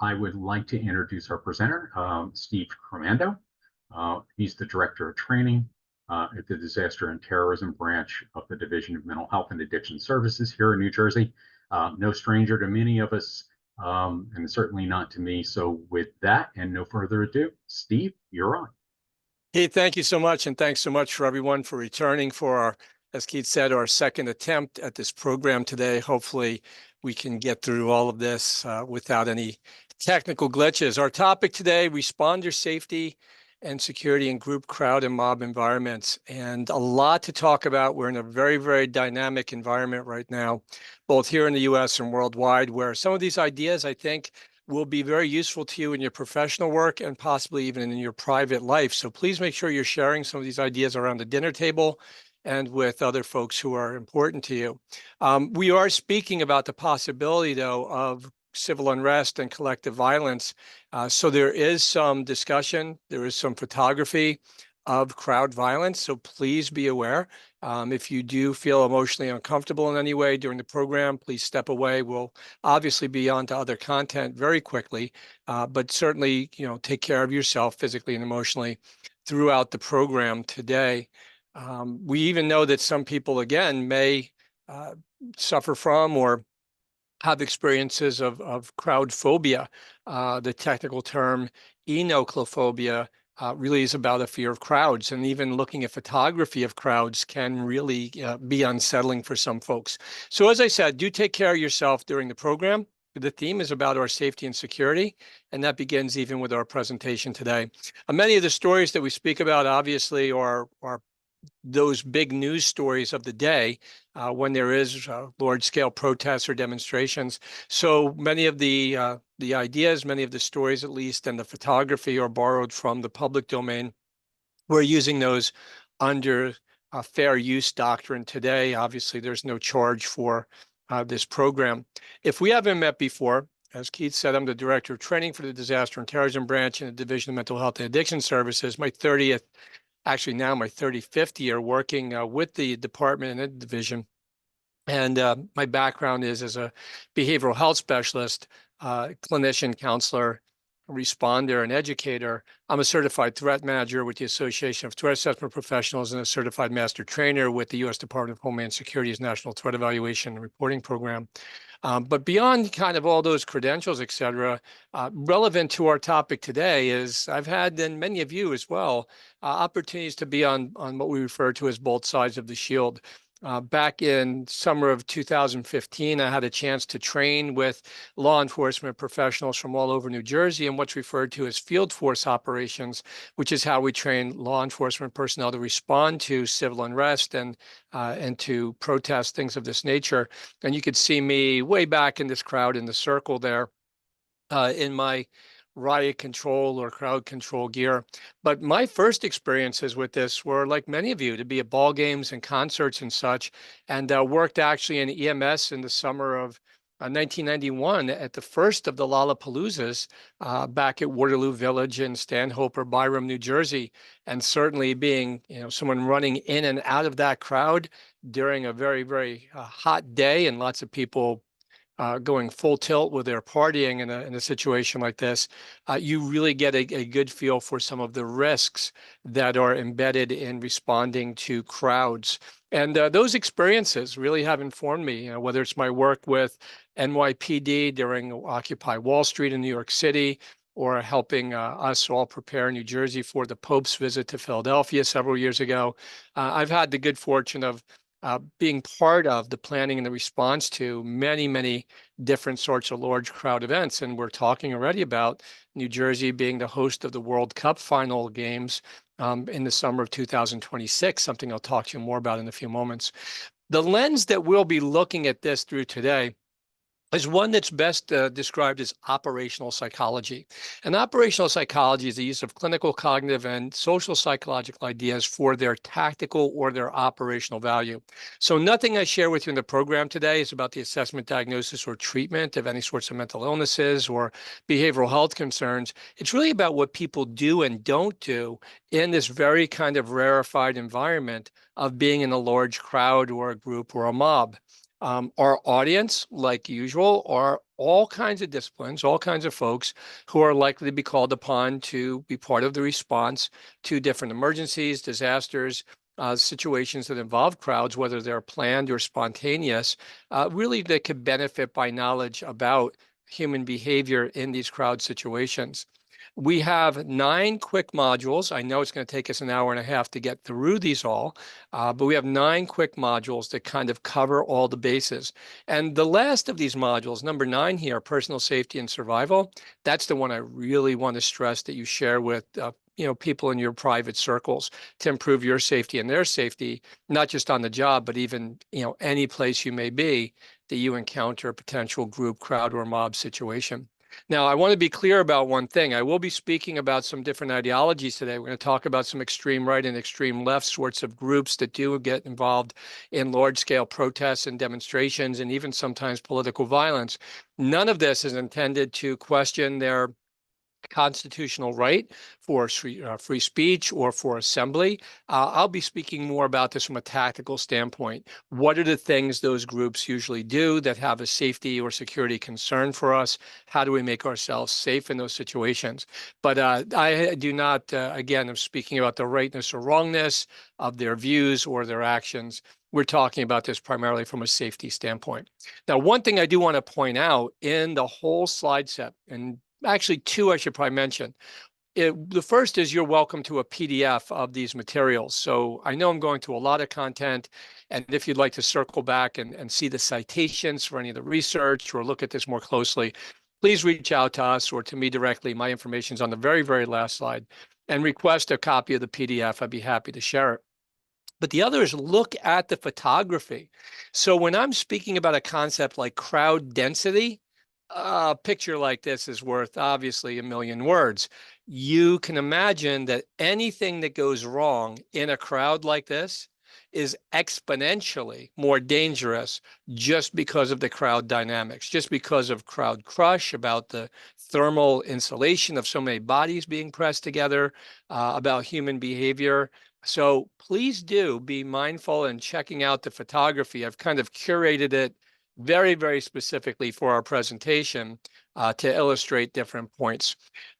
I would like to introduce our presenter, Steve Crimando. He's the Director of Training at the Disaster and Terrorism Branch of the Division of Mental Health and Addiction Services here in New Jersey. No stranger to many of us, and certainly not to me. So with that and no further ado, Steve, you're on. Keith, thank you so much. And thanks so much for everyone for returning for our, as Keith said, our second attempt at this program today. Hopefully we can get through all of this without any technical glitches. Our topic today, responder safety and security in group, crowd, and mob environments. And a lot to talk about. We're in a very, very dynamic environment right now, both here in the US and worldwide, where some of these ideas, I think, will be very useful to you in your professional work and possibly even in your private life. So please make sure you're sharing some of these ideas around the dinner table and with other folks who are important to you. We are speaking about the possibility, though, of civil unrest and collective violence. So there is some discussion, there is some photography of crowd violence. So please be aware. If you do feel emotionally uncomfortable in any way during the program, please step away. We'll obviously be on to other content very quickly, but certainly, take care of yourself physically and emotionally throughout the program today. We even know that some people, again, may suffer from or have experiences of crowd phobia. The technical term enoclophobia really is about a fear of crowds, and even looking at photography of crowds can really be unsettling for some folks. So as I said, do take care of yourself during the program. The theme is about our safety and security, and that begins even with our presentation today. Many of the stories that we speak about, obviously, are those big news stories of the day when there is large-scale protests or demonstrations. So many of the ideas, many of the stories at least, and the photography are borrowed from the public domain. We're using those under fair use doctrine today. Obviously, there's no charge for this program. If we haven't met before, as Keith said, I'm the Director of Training for the Disaster and Terrorism Branch in the Division of Mental Health and Addiction Services. Actually now my 35th year working with the department and the division. And my background is as a behavioral health specialist, clinician, counselor, responder, and educator. I'm a certified threat manager with the Association of Threat Assessment Professionals and a certified master trainer with the U.S. Department of Homeland Security's National Threat Evaluation and Reporting Program. But beyond kind of all those credentials, et cetera, relevant to our topic today is I've had, and many of you as well, opportunities to be on what we refer to as both sides of the shield. Back in summer of 2015, I had a chance to train with law enforcement professionals from all over New Jersey in what's referred to as field force operations, which is how we train law enforcement personnel to respond to civil unrest and to protest, things of this nature. And you could see me way back in this crowd in the circle there in my riot control or crowd control gear. But my first experiences with this were, like many of you, to be at ball games and concerts and such, and worked actually in EMS in the summer of 1991 at the first of the Lollapaloozas back at Waterloo Village in Stanhope or Byram, New Jersey. And certainly being, someone running in and out of that crowd during a very, very hot day and lots of people going full tilt with their partying in a situation like this, you really get a good feel for some of the risks that are embedded in responding to crowds. And those experiences really have informed me, whether it's my work with NYPD during Occupy Wall Street in New York City, or helping us all prepare New Jersey for the Pope's visit to Philadelphia several years ago. I've had the good fortune of being part of the planning and the response to many, many different sorts of large crowd events. And we're talking already about New Jersey being the host of the World Cup final games in the summer of 2026, something I'll talk to you more about in a few moments. The lens that we'll be looking at this through today is one that's best described as operational psychology. And operational psychology is the use of clinical, cognitive, and social psychological ideas for their tactical or their operational value. So nothing I share with you in the program today is about the assessment, diagnosis, or treatment of any sorts of mental illnesses or behavioral health concerns. It's really about what people do and don't do in this very kind of rarefied environment of being in a large crowd or a group or a mob. Our audience, like usual, are all kinds of disciplines, all kinds of folks who are likely to be called upon to be part of the response to different emergencies, disasters, situations that involve crowds, whether they're planned or spontaneous, really they could benefit by knowledge about human behavior in these crowd situations. We have 9 quick modules. I know it's going to take us an hour and a half to get through these all, but we have 9 quick modules that kind of cover all the bases. And the last of these modules, number 9 here, personal safety and survival, that's the one I really want to stress that you share with people in your private circles to improve your safety and their safety, not just on the job, but even any place you may be that you encounter a potential group, crowd, or mob situation. Now, I want to be clear about one thing. I will be speaking about some different ideologies today. We're going to talk about some extreme right and extreme left sorts of groups that do get involved in large-scale protests and demonstrations and even sometimes political violence. None of this is intended to question their constitutional right for free speech or for assembly. I'll be speaking more about this from a tactical standpoint. What are the things those groups usually do that have a safety or security concern for us? How do we make ourselves safe in those situations? But I do not, again, I'm speaking about the rightness or wrongness of their views or their actions. We're talking about this primarily from a safety standpoint. Now, one thing I do want to point out in the whole slide set, and actually 2 I should probably mention. The first is you're welcome to a PDF of these materials. So I know I'm going to a lot of content, and if you'd like to circle back and see the citations for any of the research or look at this more closely, please reach out to us or to me directly. My information is on the very, very last slide, and request a copy of the PDF. I'd be happy to share it. But the other is look at the photography. So when I'm speaking about a concept like crowd density, a picture like this is worth obviously a million words. You can imagine that anything that goes wrong in a crowd like this is exponentially more dangerous just because of the crowd dynamics, just because of crowd crush, about the thermal insulation of so many bodies being pressed together, about human behavior. So please do be mindful in checking out the photography. I've kind of curated it very, very specifically for our presentation to illustrate different points.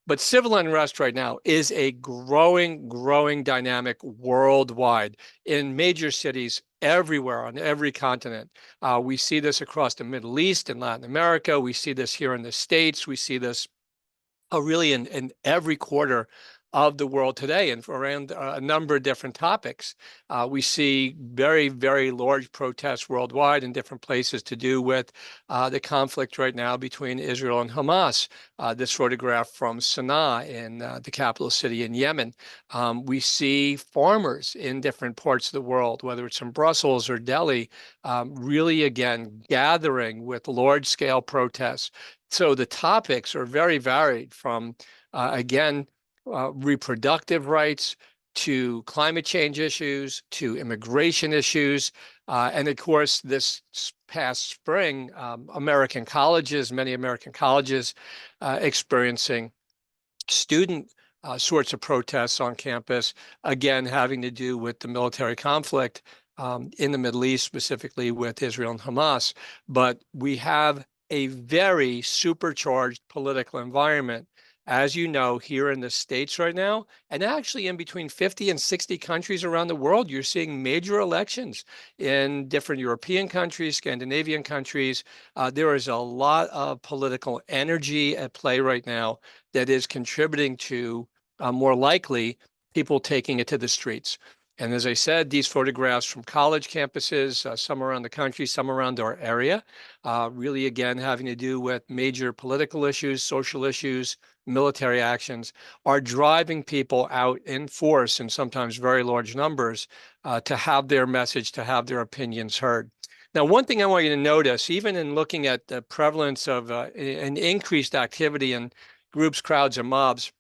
But civil unrest right now is a growing dynamic worldwide in major cities everywhere on every continent. We see this across the Middle East and Latin America. We see this here in the States. We see this really in every quarter of the world today and around a number of different topics. We see very, very large protests worldwide in different places to do with the conflict right now between Israel and Hamas. This photograph from Sana'a in the capital city in Yemen. We see farmers in different parts of the world, whether it's in Brussels or Delhi, really, again, gathering with large-scale protests. So the topics are very varied from, again, reproductive rights to climate change issues to immigration issues. And of course, this past spring, many American colleges experiencing student sorts of protests on campus, again, having to do with the military conflict in the Middle East, specifically with Israel and Hamas. But we have a very supercharged political environment, as you know, here in the States right now, and actually in between 50 and 60 countries around the world. You're seeing major elections in different European countries, Scandinavian countries. There is a lot of political energy at play right now that is contributing to more likely people taking it to the streets. And as I said, these photographs from college campuses, some around the country, some around our area, really, again, having to do with major political issues, social issues, military actions, are driving people out in force and sometimes very large numbers to have their message, to have their opinions heard. Now, one thing I want you to notice, even in looking at the prevalence of an increased activity in groups, crowds, and mobs,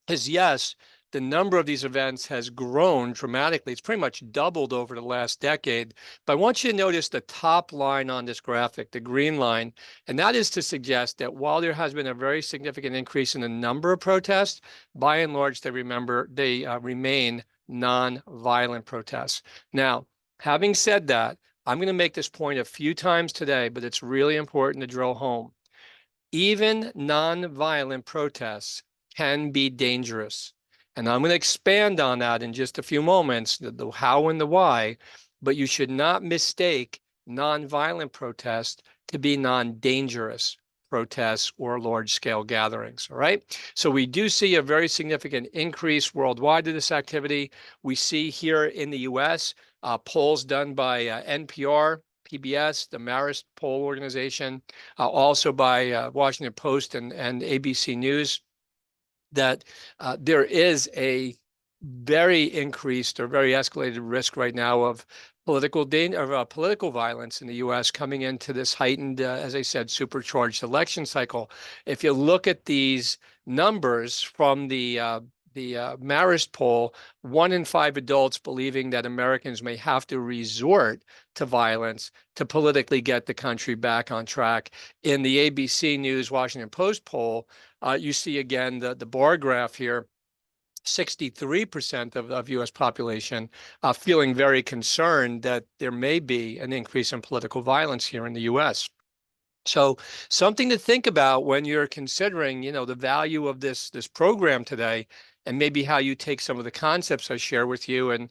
is yes, the number of these events has grown dramatically. It's pretty much doubled over the last decade. But I want you to notice the top line on this graphic, the green line, and that is to suggest that while there has been a very significant increase in the number of protests, by and large, they remain non-violent protests. Now, having said that, I'm going to make this point a few times today, but it's really important to drill home. even nonviolent protests can be dangerous. And I'm going to expand on that in just a few moments, the how and the why, but you should not mistake nonviolent protests to be non-dangerous protests or large-scale gatherings, all right? So we do see a very significant increase worldwide to this activity. We see here in the US, polls done by NPR, PBS, the Marist poll organization, also by Washington Post and ABC News, that there is a very increased or very escalated risk right now of political violence in the U.S. coming into this heightened, as I said, supercharged election cycle. If you look at these numbers from the Marist poll, 1 in 5 adults believing that Americans may have to resort to violence to politically get the country back on track. In the ABC News Washington Post poll, you see again the bar graph here. 63% of U.S. population feeling very concerned that there may be an increase in political violence here in the U.S. So something to think about when you're considering, the value of this program today, and maybe how you take some of the concepts I share with you and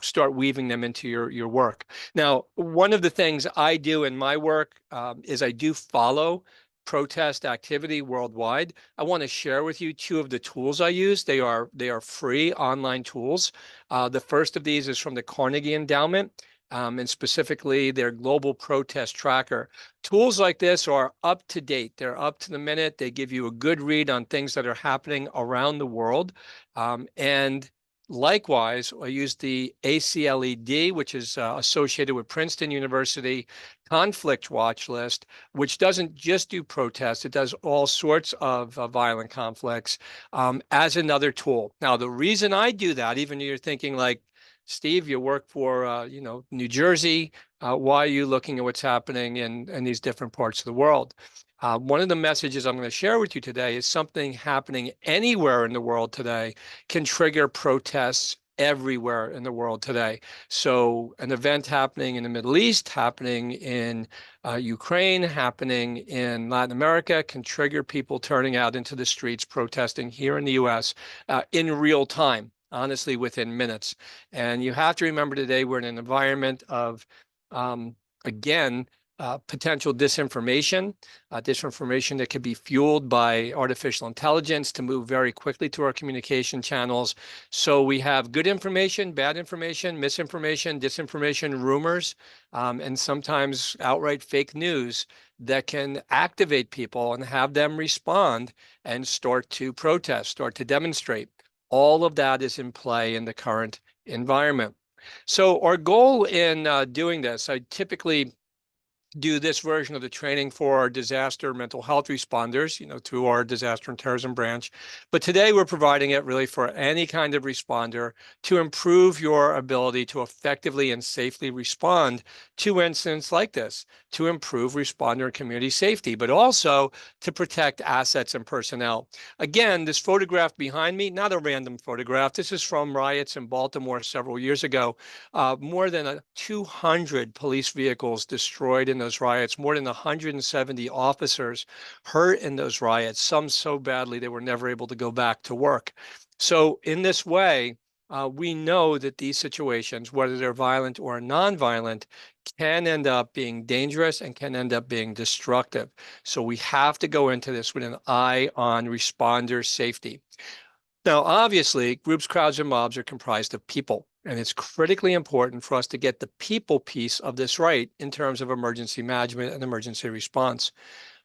start weaving them into your work. Now, one of the things I do in my work is I do follow protest activity worldwide. I want to share with you 2 of the tools I use. They are free online tools. The first of these is from the Carnegie Endowment, and specifically their Global Protest Tracker. Tools like this are up to date. They're up to the minute. They give you a good read on things that are happening around the world. And likewise, I use the ACLED, which is associated with Princeton University Conflict Watch List, which doesn't just do protests, it does all sorts of violent conflicts as another tool. Now, the reason I do that, even you're thinking like, Steve, you work for, New Jersey. Why are you looking at what's happening in these different parts of the world? One of the messages I'm going to share with you today is something happening anywhere in the world today can trigger protests everywhere in the world today. So an event happening in the Middle East, happening in Ukraine, happening in Latin America can trigger people turning out into the streets protesting here in the US in real time, honestly, within minutes. And you have to remember today we're in an environment of, again, potential disinformation that could be fueled by artificial intelligence to move very quickly to our communication channels. So we have good information, bad information, misinformation, disinformation, rumors, and sometimes outright fake news that can activate people and have them respond and start to protest, start to demonstrate. All of that is in play in the current environment. So our goal in doing this, I typically do this version of the training for our disaster mental health responders, through our disaster and terrorism branch. But today we're providing it really for any kind of responder to improve your ability to effectively and safely respond to incidents like this, to improve responder and community safety, but also to protect assets and personnel. Again, this photograph behind me, not a random photograph. This is from riots in Baltimore several years ago. More than 200 police vehicles destroyed in those riots, more than 170 officers hurt in those riots, some so badly they were never able to go back to work. So in this way, we know that these situations, whether they're violent or non-violent, can end up being dangerous and can end up being destructive. So we have to go into this with an eye on responder safety. Now, obviously, groups, crowds, and mobs are comprised of people, and it's critically important for us to get the people piece of this right in terms of emergency management and emergency response.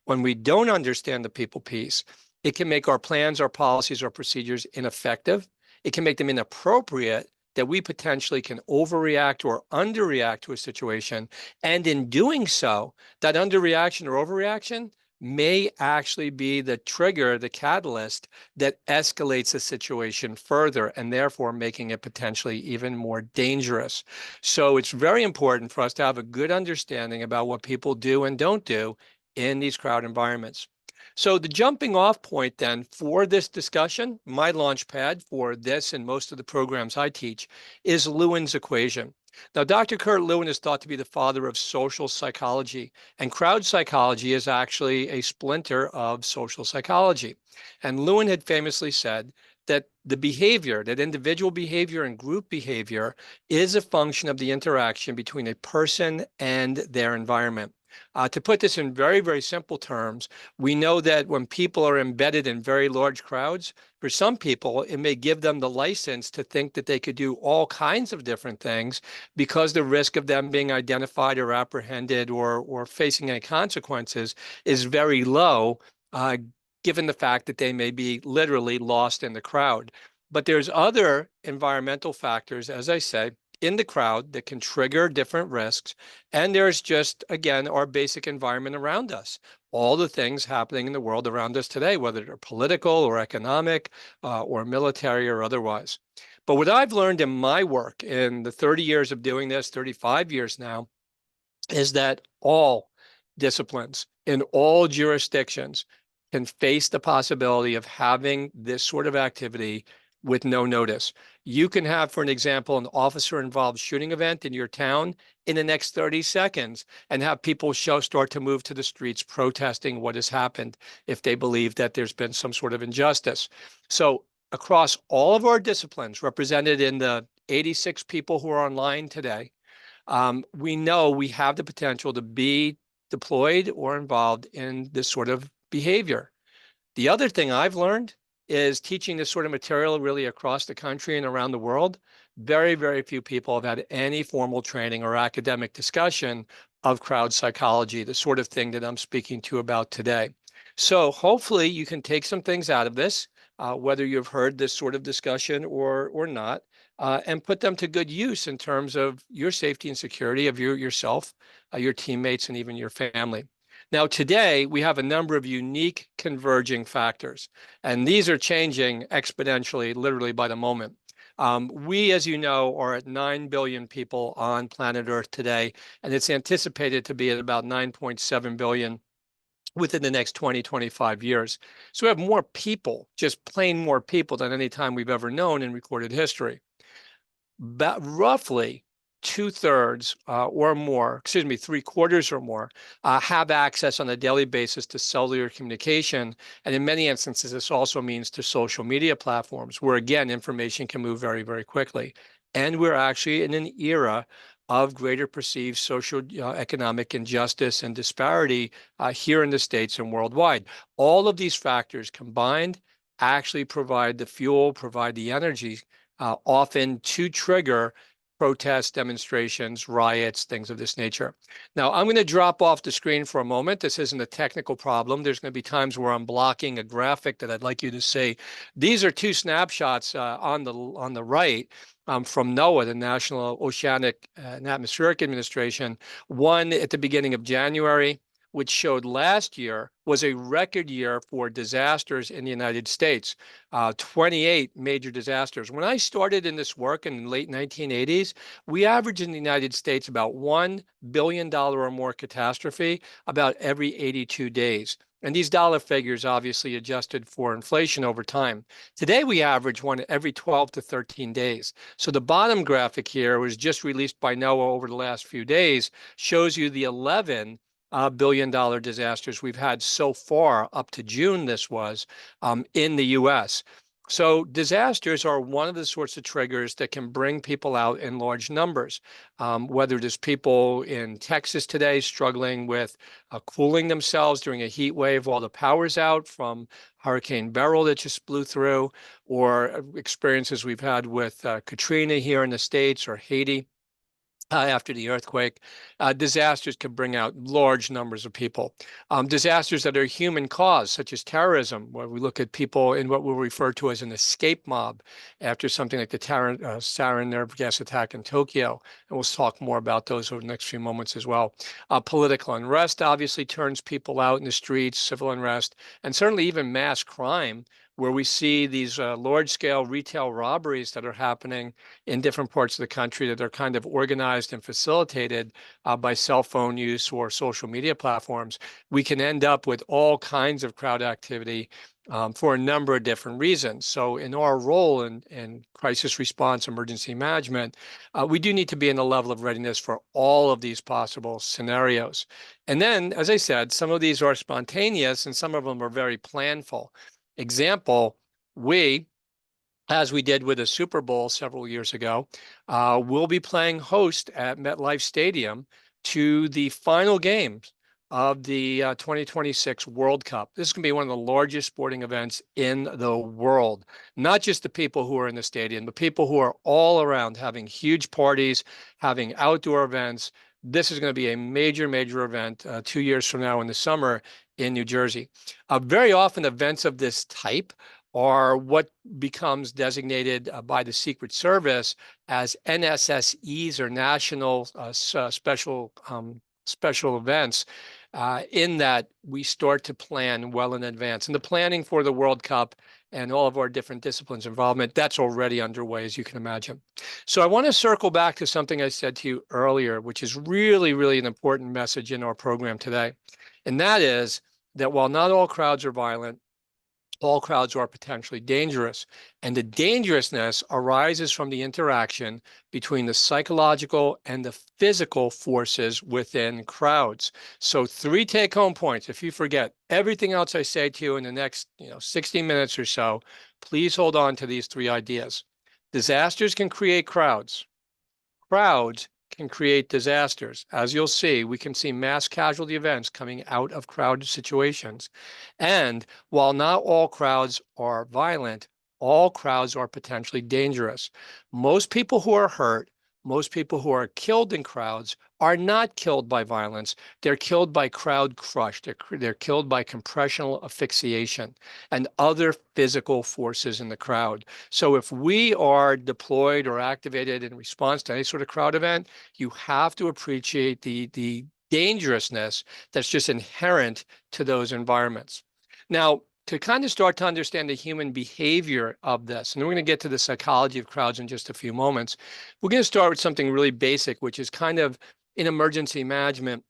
When we don't understand the people piece, it can make our plans, our policies, our procedures ineffective. It can make them inappropriate, that we potentially can overreact or underreact to a situation. And in doing so, that underreaction or overreaction may actually be the trigger, the catalyst that escalates the situation further and therefore making it potentially even more dangerous. So it's very important for us to have a good understanding about what people do and don't do in these crowd environments. So the jumping off point then for this discussion, my launch pad for this and most of the programs I teach, is Lewin's equation. Now, Dr. Kurt Lewin is thought to be the father of social psychology, and crowd psychology is actually a splinter of social psychology. And Lewin had famously said that the behavior, that individual behavior and group behavior, is a function of the interaction between a person and their environment. To put this in very, very simple terms, we know that when people are embedded in very large crowds, for some people, it may give them the license to think that they could do all kinds of different things because the risk of them being identified or apprehended or facing any consequences is very low, given the fact that they may be literally lost in the crowd. But there's other environmental factors, as I say, in the crowd that can trigger different risks. And there's just, again, our basic environment around us. All the things happening in the world around us today, whether they're political or economic or military or otherwise. But what I've learned in my work in the 30 years of doing this, 35 years now, is that all disciplines in all jurisdictions can face the possibility of having this sort of activity with no notice. You can have, for an example, an officer-involved shooting event in your town in the next 30 seconds and have people start to move to the streets protesting what has happened if they believe that there's been some sort of injustice. So across all of our disciplines represented in the 86 people who are online today, we know we have the potential to be deployed or involved in this sort of behavior. The other thing I've learned is teaching this sort of material really across the country and around the world. Very, very few people have had any formal training or academic discussion of crowd psychology, the sort of thing that I'm speaking to about today. So hopefully you can take some things out of this, whether you've heard this sort of discussion or not, and put them to good use in terms of your safety and security of yourself, your teammates, and even your family. Now, today, we have a number of unique converging factors, and these are changing exponentially, literally by the moment. We, as you know, are at 9 billion people on planet Earth today, and it's anticipated to be at about 9.7 billion within the next 20, 25 years. So we have more people, just plain more people than any time we've ever known in recorded history. But roughly 2/3 or more, excuse me, 3/4 or more, have access on a daily basis to cellular communication. And in many instances, this also means to social media platforms where, again, information can move very, very quickly. And we're actually in an era of greater perceived social economic injustice and disparity here in the States and worldwide. All of these factors combined actually provide the fuel, provide the energy, often to trigger protests, demonstrations, riots, things of this nature. Now, I'm going to drop off the screen for a moment. This isn't a technical problem. There's going to be times where I'm blocking a graphic that I'd like you to see. These are two snapshots on the right from NOAA, the National Oceanic and Atmospheric Administration, one at the beginning of January, which showed last year was a record year for disasters in the United States, 28 major disasters. When I started in this work in the late 1980s, we averaged in the United States about $1 billion or more catastrophe about every 82 days. And these dollar figures obviously adjusted for inflation over time. Today, we average one every 12 to 13 days. So the bottom graphic here was just released by NOAA over the last few days, shows you the 11 billion-dollar disasters we've had so far up to June, this was, in the US. So disasters are one of the sorts of triggers that can bring people out in large numbers, whether it is people in Texas today struggling with cooling themselves during a heat wave while the power's out from Hurricane Beryl that just blew through, or experiences we've had with Katrina here in the States or Haiti. After the earthquake, disasters can bring out large numbers of people. Disasters that are human caused, such as terrorism, where we look at people in what we'll refer to as an escape mob after something like the sarin nerve gas attack in Tokyo. And we'll talk more about those over the next few moments as well. Political unrest obviously turns people out in the streets, civil unrest, and certainly even mass crime, where we see these large-scale retail robberies that are happening in different parts of the country that are kind of organized and facilitated by cell phone use or social media platforms, we can end up with all kinds of crowd activity for a number of different reasons. So in our role in crisis response, emergency management, we do need to be in a level of readiness for all of these possible scenarios. And then, as I said, some of these are spontaneous and some of them are very planful. Example, we, as we did with the Super Bowl several years ago, will be playing host at MetLife Stadium to the final games of the 2026 World Cup. This is going to be one of the largest sporting events in the world. Not just the people who are in the stadium, but people who are all around having huge parties, having outdoor events. This is going to be a major, major event 2 years from now in the summer in New Jersey. Very often events of this type are what becomes designated by the Secret Service as NSSEs, or National Special Events, in that we start to plan well in advance. And the planning for the World Cup and all of our different disciplines involvement, that's already underway, as you can imagine. So I want to circle back to something I said to you earlier, which is really, really an important message in our program today. And that is that while not all crowds are violent, all crowds are potentially dangerous. And the dangerousness arises from the interaction between the psychological and the physical forces within crowds. So 3 take-home points. If you forget everything else I say to you in the next 60 minutes or so, please hold on to these 3 ideas. Disasters can create crowds. Crowds can create disasters. As you'll see, we can see mass casualty events coming out of crowded situations. And while not all crowds are violent, all crowds are potentially dangerous. Most people who are hurt, most people who are killed in crowds are not killed by violence. They're killed by crowd crush. They're killed by compressional asphyxiation and other physical forces in the crowd. So if we are deployed or activated in response to any sort of crowd event, you have to appreciate the dangerousness that's just inherent to those environments. Now, to kind of start to understand the human behavior of this, and we're going to get to the psychology of crowds in just a few moments, we're going to start with something really basic, which is kind of in emergency management,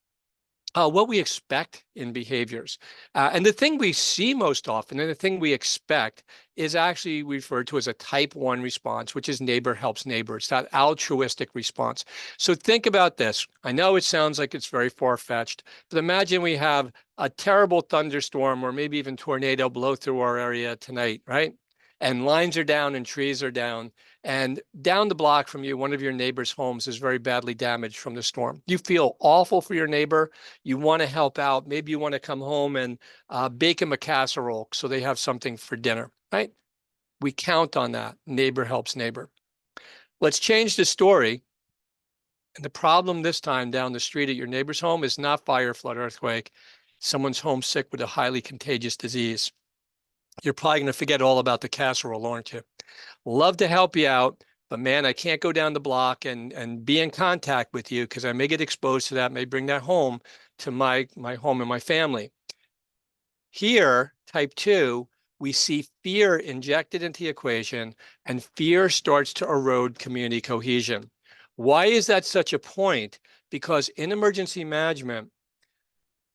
what we expect in behaviors. And the thing we see most often and the thing we expect is actually referred to as a type 1 response, which is neighbor helps neighbor. It's that altruistic response. So think about this. I know it sounds like it's very far-fetched, but imagine we have a terrible thunderstorm or maybe even tornado blow through our area tonight, right? And lines are down and trees are down. And down the block from you, one of your neighbor's homes is very badly damaged from the storm. You feel awful for your neighbor. You want to help out. Maybe you want to come home and bake them a casserole so they have something for dinner, right? We count on that. Neighbor helps neighbor. Let's change the story. And the problem this time down the street at your neighbor's home is not fire, flood, earthquake. Someone's home sick with a highly contagious disease. You're probably going to forget all about the casserole, aren't you? Love to help you out, but man, I can't go down the block and be in contact with you because I may get exposed to that, may bring that home to my home and my family. Here, type 2, we see fear injected into the equation, and fear starts to erode community cohesion. Why is that such a point? Because in emergency management,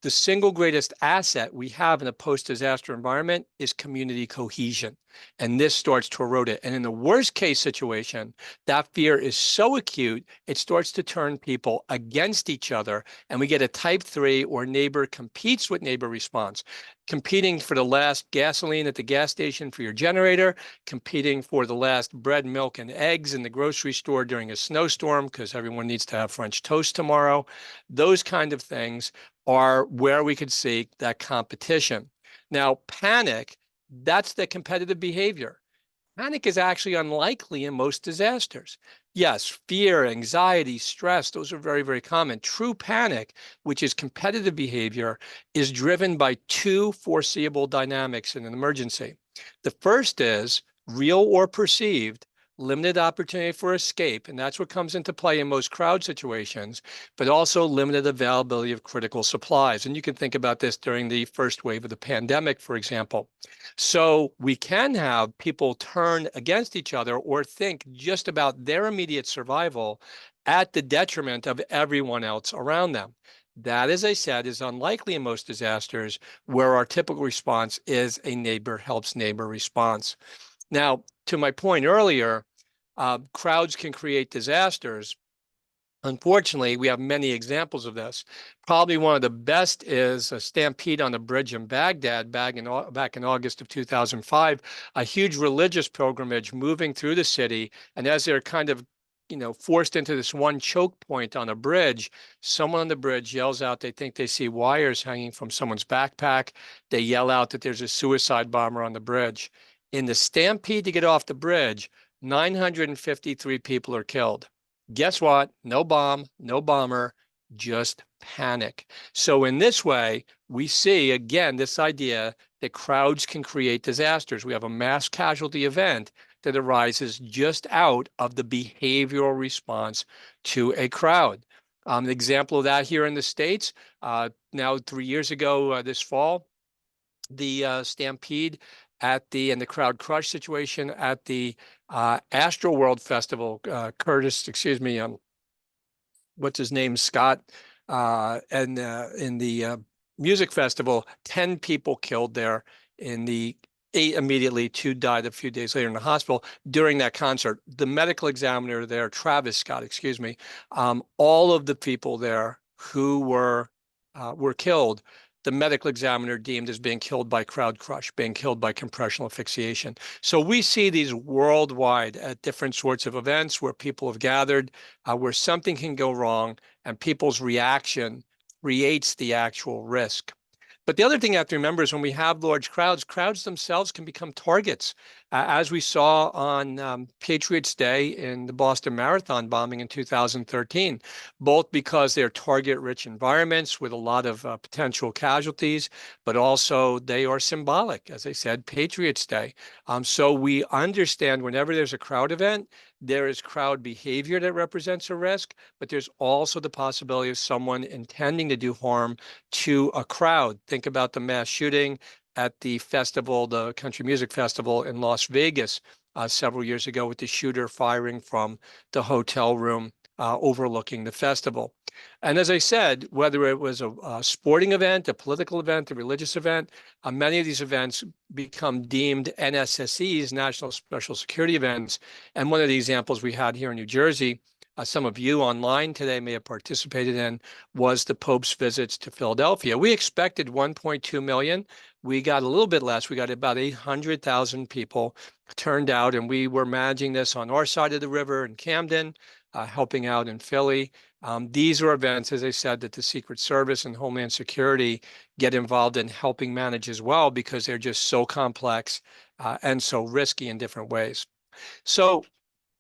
the single greatest asset we have in a post-disaster environment is community cohesion. And this starts to erode it. And in the worst case situation, that fear is so acute, it starts to turn people against each other. And we get a type 3, or neighbor competes with neighbor response, competing for the last gasoline at the gas station for your generator, competing for the last bread, milk, and eggs in the grocery store during a snowstorm because everyone needs to have French toast tomorrow. Those kind of things are where we could see that competition. Now, panic, that's the competitive behavior. Panic is actually unlikely in most disasters. Yes, fear, anxiety, stress, those are very, very common. True panic, which is competitive behavior, is driven by 2 foreseeable dynamics in an emergency. The first is real or perceived. limited opportunity for escape, and that's what comes into play in most crowd situations, but also limited availability of critical supplies. And you can think about this during the first wave of the pandemic, for example. So we can have people turn against each other or think just about their immediate survival at the detriment of everyone else around them. That, as I said, is unlikely in most disasters, where our typical response is a neighbor helps neighbor response. Now, to my point earlier, crowds can create disasters. Unfortunately, we have many examples of this. Probably one of the best is a stampede on a bridge in Baghdad back in August of 2005, a huge religious pilgrimage moving through the city. And as they're kind of forced into this one choke point on a bridge, someone on the bridge yells out they think they see wires hanging from someone's backpack. They yell out that there's a suicide bomber on the bridge. In the stampede to get off the bridge, 953 people are killed. Guess what? No bomb, no bomber, just panic. So in this way, we see, again, this idea that crowds can create disasters. We have a mass casualty event that arises just out of the behavioral response to a crowd. An example of that here in the States, now 3 years ago this fall, the stampede and the crowd crush situation at the Astro World Festival. What's his name, Scott, and in the music festival, 10 people killed there. In the 8 immediately, 2 died a few days later in the hospital during that concert. The medical examiner there, Travis Scott, all of the people there who were killed, the medical examiner deemed as being killed by crowd crush, being killed by compressional asphyxiation. So we see these worldwide at different sorts of events where people have gathered, where something can go wrong, and people's reaction creates the actual risk. But the other thing you have to remember is when we have large crowds, crowds themselves can become targets, as we saw on Patriots' Day in the Boston Marathon bombing in 2013, both because they're target-rich environments with a lot of potential casualties, but also they are symbolic, as I said, Patriots' Day. So we understand whenever there's a crowd event, there is crowd behavior that represents a risk, but there's also the possibility of someone intending to do harm to a crowd. Think about the mass shooting at the festival, the country music festival in Las Vegas several years ago, with the shooter firing from the hotel room overlooking the festival. And as I said, whether it was a sporting event, a political event, a religious event, many of these events become deemed NSSEs, National Special Security Events. And one of the examples we had here in New Jersey, some of you online today may have participated in, was the Pope's visits to Philadelphia. We expected 1.2 million. We got a little bit less. We got about 800,000 people turned out, and we were managing this on our side of the river in Camden, helping out in Philly. These are events, as I said, that the Secret Service and Homeland Security get involved in helping manage as well, because they're just so complex and so risky in different ways. So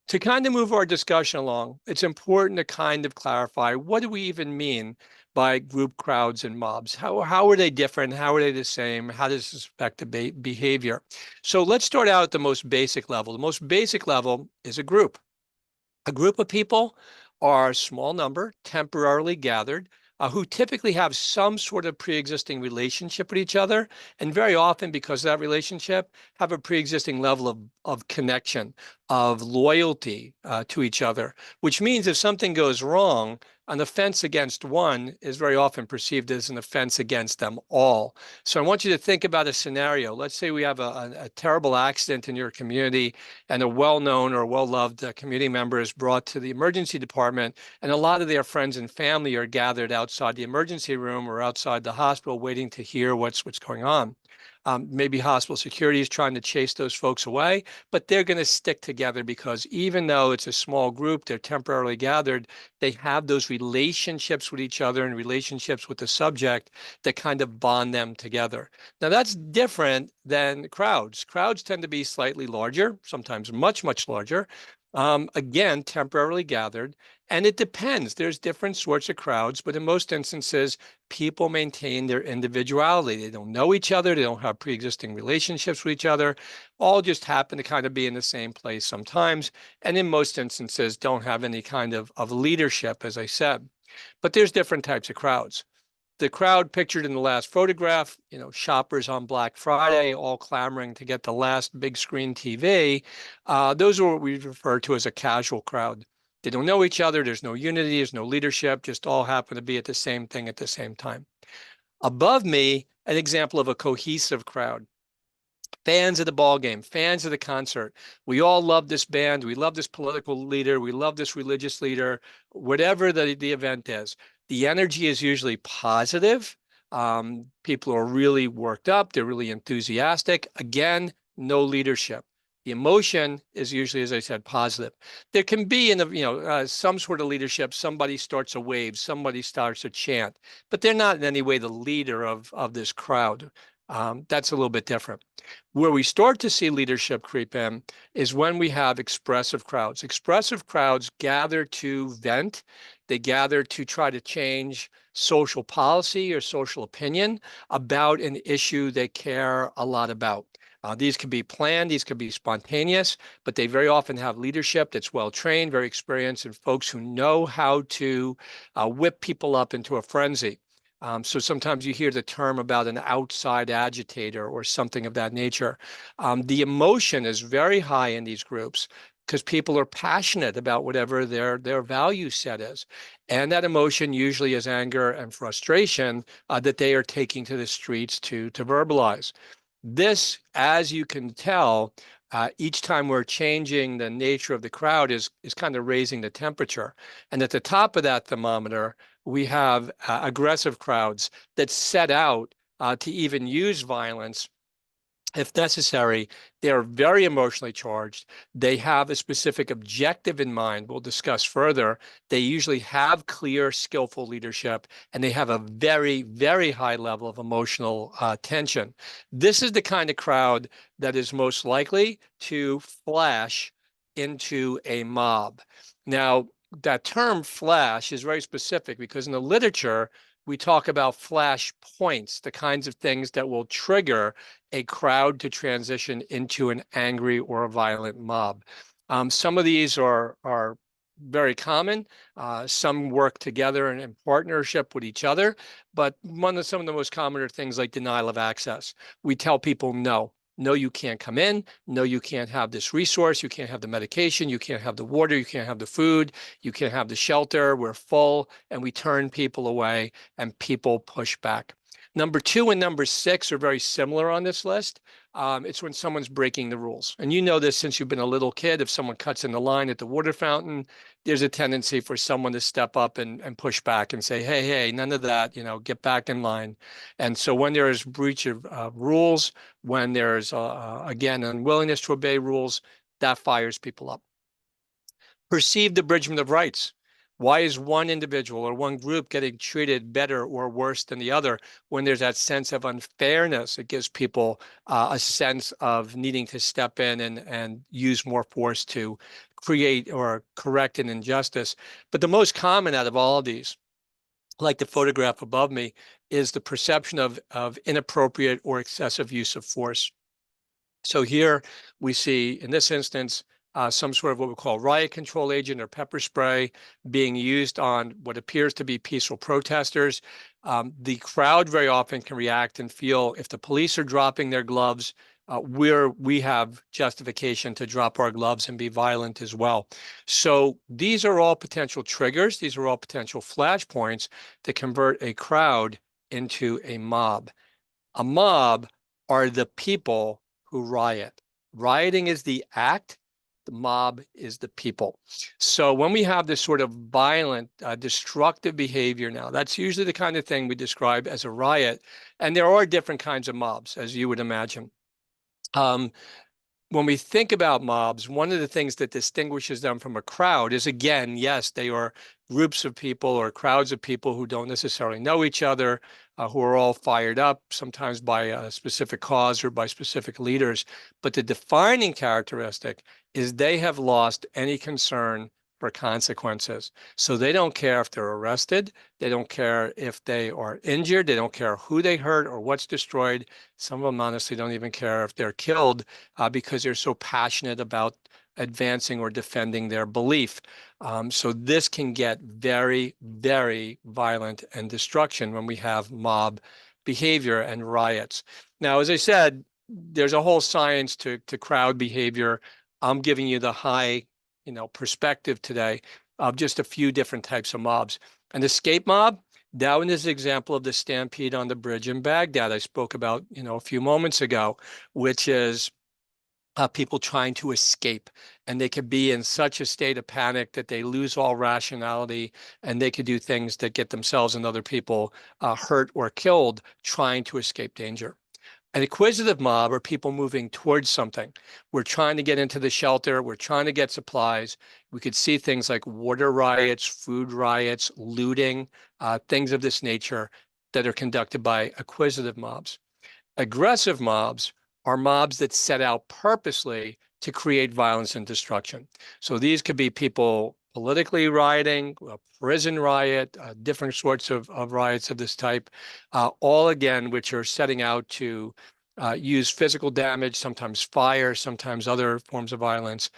to kind of move our discussion along, it's important to kind of clarify, what do we even mean by group crowds and mobs? How are they different? How are they the same? How does this affect the behavior? So let's start out at the most basic level. The most basic level is a group. A group of people are a small number, temporarily gathered, who typically have some sort of pre-existing relationship with each other, and very often, because of that relationship, have a pre-existing level of connection, of loyalty to each other, which means if something goes wrong, an offense against one is very often perceived as an offense against them all. So I want you to think about a scenario. Let's say we have a terrible accident in your community, and a well-known or well-loved community member is brought to the emergency department, and a lot of their friends and family are gathered outside the emergency room or outside the hospital waiting to hear what's going on. Maybe hospital security is trying to chase those folks away, but they're going to stick together, because even though it's a small group, they're temporarily gathered, they have those relationships with each other and relationships with the subject that kind of bond them together. Now, that's different than crowds. Crowds tend to be slightly larger, sometimes much, much larger. Again, temporarily gathered, and it depends. There's different sorts of crowds, but in most instances, people maintain their individuality. They don't know each other. They don't have pre-existing relationships with each other. All just happen to kind of be in the same place sometimes, and in most instances, don't have any kind of leadership, as I said. But there's different types of crowds. The crowd pictured in the last photograph, shoppers on Black Friday, all clamoring to get the last big screen TV. Those are what we refer to as a casual crowd. They don't know each other. There's no unity. There's no leadership. Just all happen to be at the same thing at the same time. Above me, an example of a cohesive crowd. Fans of the ball game, fans of the concert. We all love this band. We love this political leader. We love this religious leader, whatever the event is. The energy is usually positive. People are really worked up. They're really enthusiastic. Again, no leadership. The emotion is usually, as I said, positive. There can be some sort of leadership. Somebody starts a wave. Somebody starts a chant, but they're not in any way the leader of this crowd. That's a little bit different. Where we start to see leadership creep in is when we have expressive crowds. Expressive crowds gather to vent. They gather to try to change social policy or social opinion about an issue they care a lot about. These can be planned, these can be spontaneous, but they very often have leadership that's well-trained, very experienced, and folks who know how to whip people up into a frenzy. So sometimes you hear the term about an outside agitator or something of that nature. The emotion is very high in these groups because people are passionate about whatever their value set is. And that emotion usually is anger and frustration that they are taking to the streets to verbalize. This, as you can tell, each time we're changing the nature of the crowd is kind of raising the temperature. And at the top of that thermometer, we have aggressive crowds that set out to even use violence if necessary. They're very emotionally charged. They have a specific objective in mind. We'll discuss further. They usually have clear, skillful leadership, and they have a very, very high level of emotional tension. This is the kind of crowd that is most likely to flash into a mob. Now, that term flash is very specific because in the literature, we talk about flash points, the kinds of things that will trigger a crowd to transition into an angry or a violent mob. Some of these are very common. Some work together in partnership with each other, but some of the most common are things like denial of access. We tell people no. No, you can't come in. No, you can't have this resource. You can't have the medication. You can't have the water. You can't have the food. You can't have the shelter. We're full, and we turn people away, and people push back. Number 2 and number 6 are very similar on this list. It's when someone's breaking the rules. And you know this since you've been a little kid. If someone cuts in the line at the water fountain, there's a tendency for someone to step up and push back and say, hey, none of that, get back in line. And so when there is breach of rules, when there's, again, unwillingness to obey rules, that fires people up. Perceived abridgment of rights. Why is one individual or one group getting treated better or worse than the other when there's that sense of unfairness? It gives people a sense of needing to step in and use more force to create or correct an injustice. But the most common out of all of these, like the photograph above me, is the perception of inappropriate or excessive use of force. So here we see, in this instance, some sort of what we call riot control agent or pepper spray being used on what appears to be peaceful protesters. The crowd very often can react and feel if the police are dropping their gloves, we have justification to drop our gloves and be violent as well. So these are all potential triggers. These are all potential flashpoints to convert a crowd into a mob. A mob are the people who riot. Rioting is the act. The mob is the people. So when we have this sort of violent, destructive behavior now, that's usually the kind of thing we describe as a riot. And there are different kinds of mobs, as you would imagine. When we think about mobs, one of the things that distinguishes them from a crowd is, again, yes, they are groups of people or crowds of people who don't necessarily know each other. who are all fired up, sometimes by a specific cause or by specific leaders. But the defining characteristic is they have lost any concern for consequences. So they don't care if they're arrested. They don't care if they are injured. They don't care who they hurt or what's destroyed. Some of them honestly don't even care if they're killed because they're so passionate about advancing or defending their belief. So this can get very, very violent and destruction when we have mob behavior and riots. Now, as I said, there's a whole science to crowd behavior. I'm giving you the high, perspective today of just a few different types of mobs. An escape mob, that one is an example of the stampede on the bridge in Baghdad I spoke about, a few moments ago, which is people trying to escape, and they could be in such a state of panic that they lose all rationality, and they could do things that get themselves and other people hurt or killed trying to escape danger. An acquisitive mob are people moving towards something. We're trying to get into the shelter. We're trying to get supplies. We could see things like water riots, food riots, looting, things of this nature that are conducted by acquisitive mobs. Aggressive mobs are mobs that set out purposely to create violence and destruction. So these could be people politically rioting, a prison riot, different sorts of riots of this type, all again, which are setting out to use physical damage, sometimes fire, sometimes other forms of violence,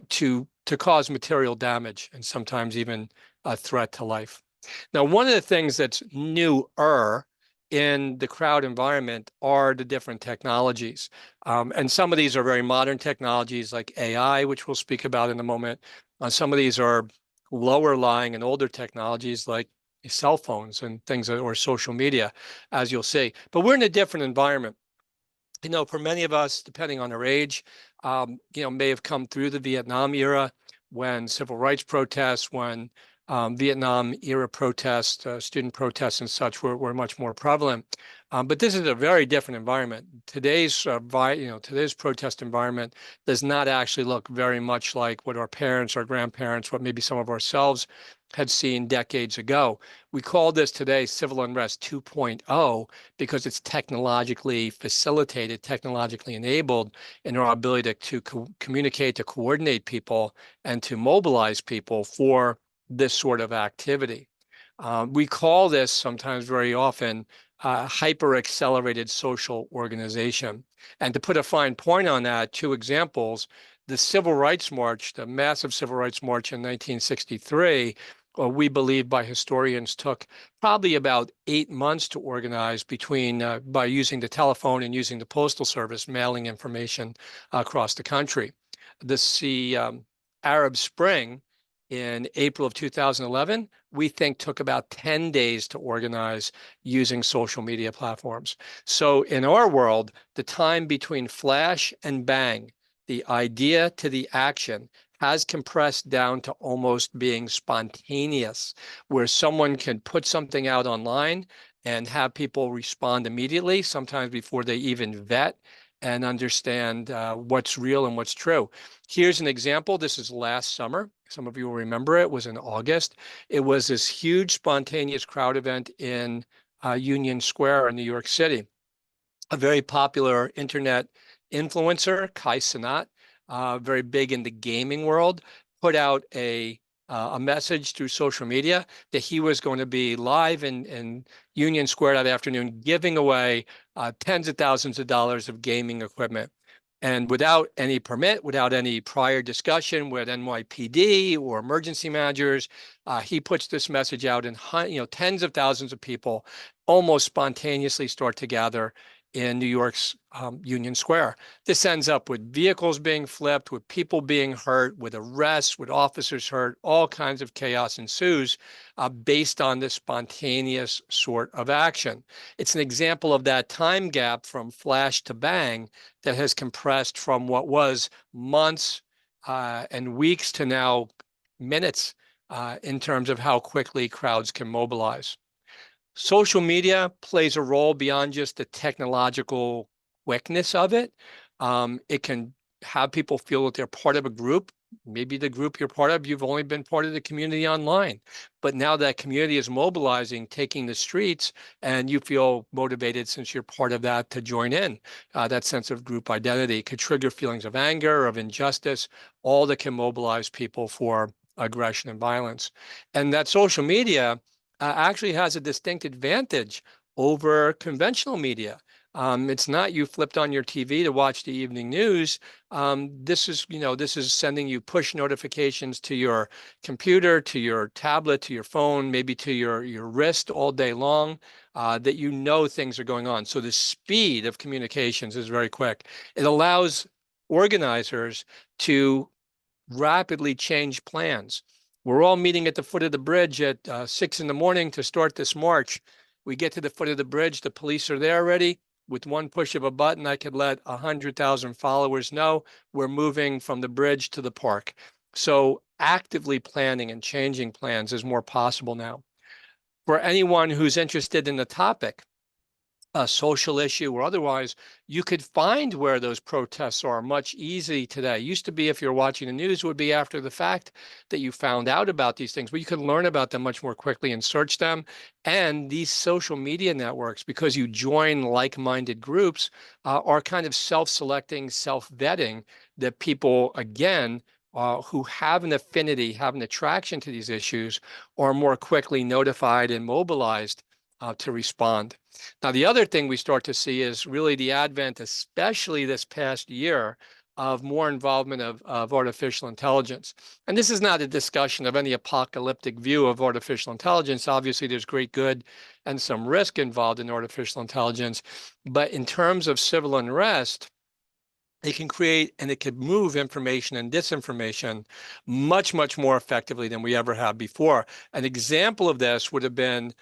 to cause material damage, and sometimes even a threat to life. Now, one of the things that's newer in the crowd environment are the different technologies. And some of these are very modern technologies like AI, which we'll speak about in a moment. Some of these are lower lying and older technologies like cell phones and things, or social media, as you'll see. But we're in a different environment. For many of us, depending on our age, may have come through the Vietnam era, when civil rights protests, when Vietnam era protests, student protests and such were much more prevalent. But this is a very different environment. Today's protest environment does not actually look very much like what our parents, our grandparents, what maybe some of ourselves had seen decades ago. We call this today civil unrest 2.0 because it's technologically facilitated, technologically enabled in our ability to communicate, to coordinate people, and to mobilize people for this sort of activity. We call this sometimes very often hyper-accelerated social organization. And to put a fine point on that, two examples: the Civil Rights March, the massive Civil Rights March in 1963, we believe by historians took probably about 8 months to organize by using the telephone and using the postal service, mailing information across the country. The Arab Spring in April of 2011, we think took about 10 days to organize using social media platforms. So in our world, the time between flash and bang, the idea to the action, has compressed down to almost being spontaneous, where someone can put something out online and have people respond immediately, sometimes before they even vet and understand what's real and what's true. Here's an example. This is last summer. Some of you will remember it was in August. It was this huge spontaneous crowd event in Union Square in New York City. A very popular internet influencer, Kai Cenat, very big in the gaming world, put out a message through social media that he was going to be live in Union Square that afternoon, giving away tens of thousands of dollars of gaming equipment. And without any permit, without any prior discussion with NYPD or emergency managers, he puts this message out, and tens of thousands of people almost spontaneously start to gather in New York's Union Square. This ends up with vehicles being flipped, with people being hurt, with arrests, with officers hurt. All kinds of chaos ensues based on this spontaneous sort of action. It's an example of that time gap from flash to bang that has compressed from what was months and weeks to now minutes in terms of how quickly crowds can mobilize. Social media plays a role beyond just the technological quickness of it. It can have people feel that they're part of a group maybe the group you're part of, you've only been part of the community online. But now that community is mobilizing, taking the streets, and you feel motivated since you're part of that to join in. That sense of group identity could trigger feelings of anger, of injustice, all that can mobilize people for aggression and violence. And that social media actually has a distinct advantage over conventional media. It's not you flipped on your TV to watch the evening news. This is sending you push notifications to your computer, to your tablet, to your phone, maybe to your wrist all day long, that you know things are going on. So the speed of communications is very quick. It allows organizers to rapidly change plans. We're all meeting at the foot of the bridge at 6 in the morning to start this march. We get to the foot of the bridge, the police are there already. With one push of a button, I could let 100,000 followers know we're moving from the bridge to the park. So actively planning and changing plans is more possible now. For anyone who's interested in the topic, a social issue or otherwise, you could find where those protests are much easy today. Used to be, if you're watching the news, would be after the fact that you found out about these things, but you can learn about them much more quickly and search them. And these social media networks, because you join like-minded groups, are kind of self-selecting, self-vetting that people, again, who have an affinity, have an attraction to these issues, are more quickly notified and mobilized to respond. Now, the other thing we start to see is really the advent, especially this past year, of more involvement of artificial intelligence. And this is not a discussion of any apocalyptic view of artificial intelligence. Obviously, there's great good and some risk involved in artificial intelligence. But in terms of civil unrest, it can create and it can move information and disinformation much, much more effectively than we ever have before. An example of this would have been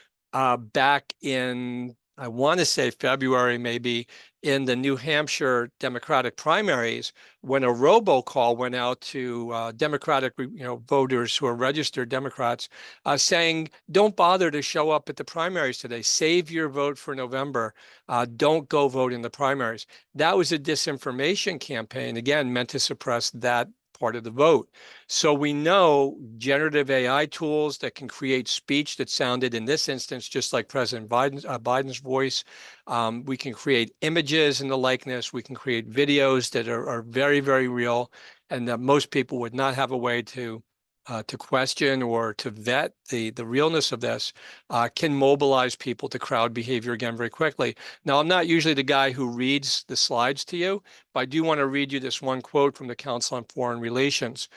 back in, I want to say February, maybe, in the New Hampshire Democratic primaries, when a robocall went out to Democratic voters who are registered Democrats, saying, don't bother to show up at the primaries today. Save your vote for November. Don't go vote in the primaries. That was a disinformation campaign, again, meant to suppress that part of the vote. So we know generative AI tools that can create speech that sounded, in this instance, just like President Biden's voice. We can create images in the likeness. We can create videos that are very, very real, and that most people would not have a way to question or to vet the realness of this, can mobilize people to crowd behavior again very quickly. Now, I'm not usually the guy who reads the slides to you, but I do want to read you this one quote from the Council on Foreign Relations.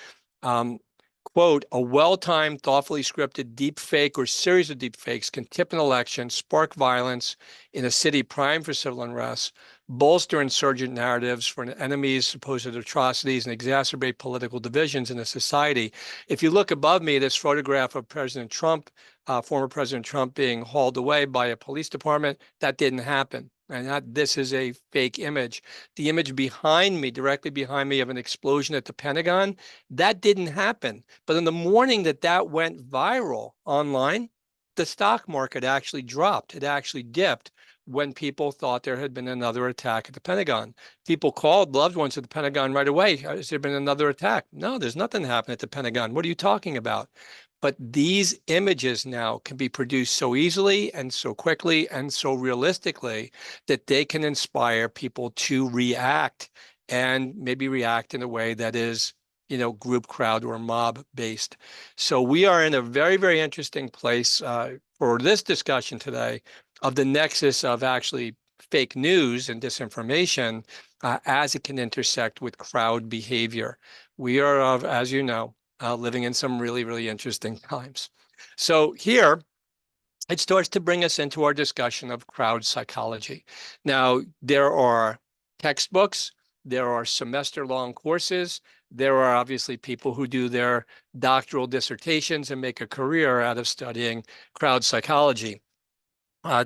Quote, a well-timed, thoughtfully scripted deep fake or series of deep fakes can tip an election, spark violence in a city primed for civil unrest, bolster insurgent narratives for an enemy's supposed atrocities, and exacerbate political divisions in a society. If you look above me, this photograph of President Trump, former President Trump, being hauled away by a police department, that didn't happen. And this is a fake image. The image behind me, directly behind me, of an explosion at the Pentagon, that didn't happen. But in the morning that went viral online, the stock market actually dropped. It actually dipped when people thought there had been another attack at the Pentagon. People called loved ones at the Pentagon right away. Has there been another attack? No, there's nothing happened at the Pentagon. What are you talking about? But these images now can be produced so easily and so quickly and so realistically that they can inspire people to react, and maybe react in a way that is, group, crowd, or mob based. So we are in a very, very interesting place for this discussion today of the nexus of actually fake news and disinformation as it can intersect with crowd behavior. We are, as you know, living in some really, really interesting times. So here, it starts to bring us into our discussion of crowd psychology. Now, there are textbooks, there are semester-long courses, there are obviously people who do their doctoral dissertations and make a career out of studying crowd psychology.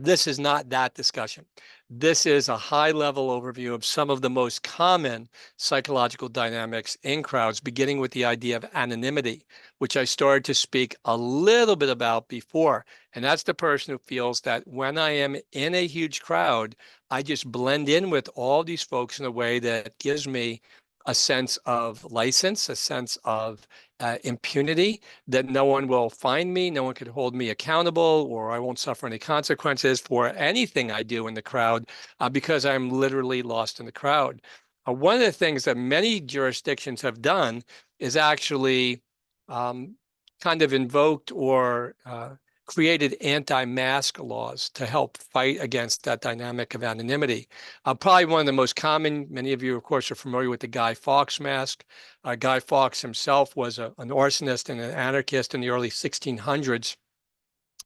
This is not that discussion. This is a high-level overview of some of the most common psychological dynamics in crowds, beginning with the idea of anonymity, which I started to speak a little bit about before. And that's the person who feels that when I am in a huge crowd, I just blend in with all these folks in a way that gives me a sense of license, a sense of impunity, that no one will find me, no one could hold me accountable, or I won't suffer any consequences for anything I do in the crowd because I'm literally lost in the crowd. One of the things that many jurisdictions have done is actually kind of invoked or created anti-mask laws to help fight against that dynamic of anonymity. Probably one of the most common, many of you, of course, are familiar with the Guy Fawkes mask. Guy Fawkes himself was an arsonist and an anarchist in the early 1600s.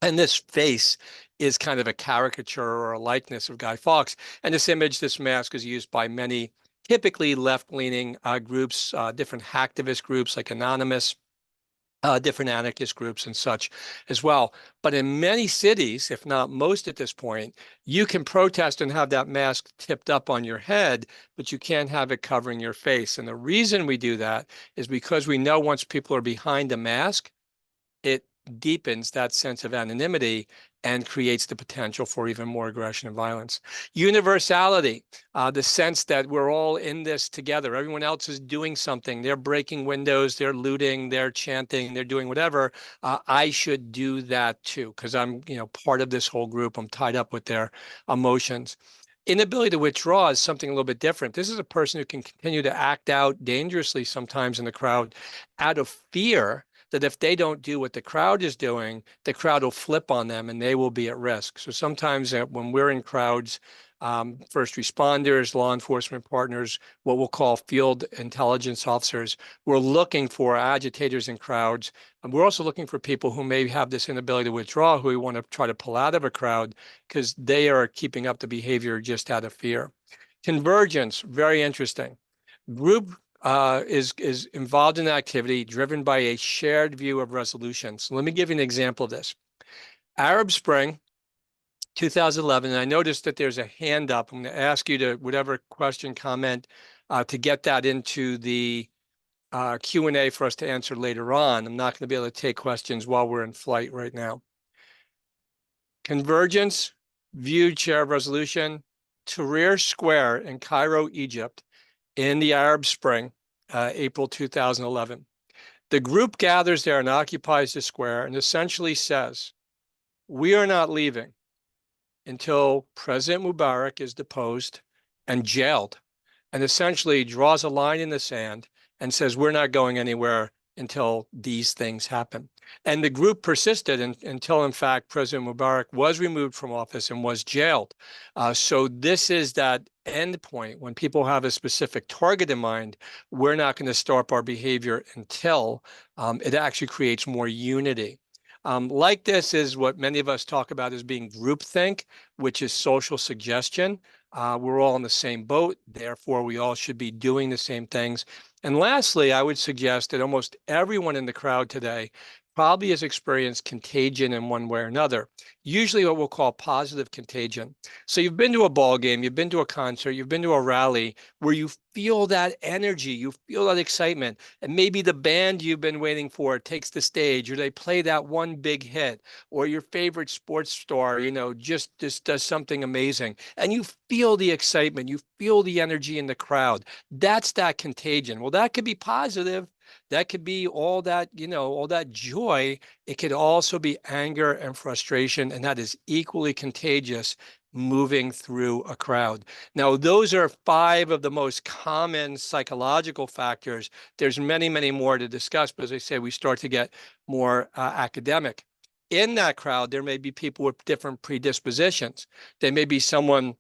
And this face is kind of a caricature or a likeness of Guy Fawkes. And this image, this mask, is used by many typically left-leaning groups, different hacktivist groups like Anonymous, different anarchist groups and such as well. But in many cities, if not most at this point, you can protest and have that mask tipped up on your head, but you can't have it covering your face. And the reason we do that is because we know once people are behind a mask, it deepens that sense of anonymity and creates the potential for even more aggression and violence. Universality, the sense that we're all in this together. Everyone else is doing something. They're breaking windows, they're looting, they're chanting, they're doing whatever. I should do that too, because I'm, part of this whole group. I'm tied up with their emotions. Inability to withdraw is something a little bit different. This is a person who can continue to act out dangerously sometimes in the crowd out of fear that if they don't do what the crowd is doing, the crowd will flip on them and they will be at risk. So sometimes when we're in crowds, first responders, law enforcement partners, what we'll call field intelligence officers, we're looking for agitators in crowds. And we're also looking for people who may have this inability to withdraw, who we want to try to pull out of a crowd because they are keeping up the behavior just out of fear. Convergence, very interesting. Group is involved in activity driven by a shared view of resolution. So let me give you an example of this. Arab Spring, 2011, and I noticed that there's a hand up. I'm going to ask you to, whatever question, comment, to get that into the Q&A for us to answer later on. I'm not going to be able to take questions while we're in flight right now. Convergence, viewed share of resolution, Tahrir Square in Cairo, Egypt, in the Arab Spring, April 2011. The group gathers there and occupies the square and essentially says, we are not leaving until President Mubarak is deposed and jailed, and essentially draws a line in the sand and says, we're not going anywhere until these things happen. And the group persisted until, in fact, President Mubarak was removed from office and was jailed. So this is that end point. When people have a specific target in mind, we're not going to stop our behavior until it actually creates more unity. Like this is what many of us talk about as being groupthink, which is social suggestion. We're all in the same boat, therefore we all should be doing the same things. And lastly, I would suggest that almost everyone in the crowd today probably has experienced contagion in one way or another, usually what we'll call positive contagion. So you've been to a ball game, you've been to a concert, you've been to a rally where you feel that energy, you feel that excitement, and maybe the band you've been waiting for takes the stage, or they play that one big hit, or your favorite sports star, just does something amazing, and you feel the excitement, you feel the energy in the crowd. That's that contagion. Well, that could be positive. That could be all that, all that joy. It could also be anger and frustration, and that is equally contagious moving through a crowd. Now, those are 5 of the most common psychological factors. There's many, many more to discuss, but as I say, we start to get more academic. In that crowd, there may be people with different predispositions. There may be someone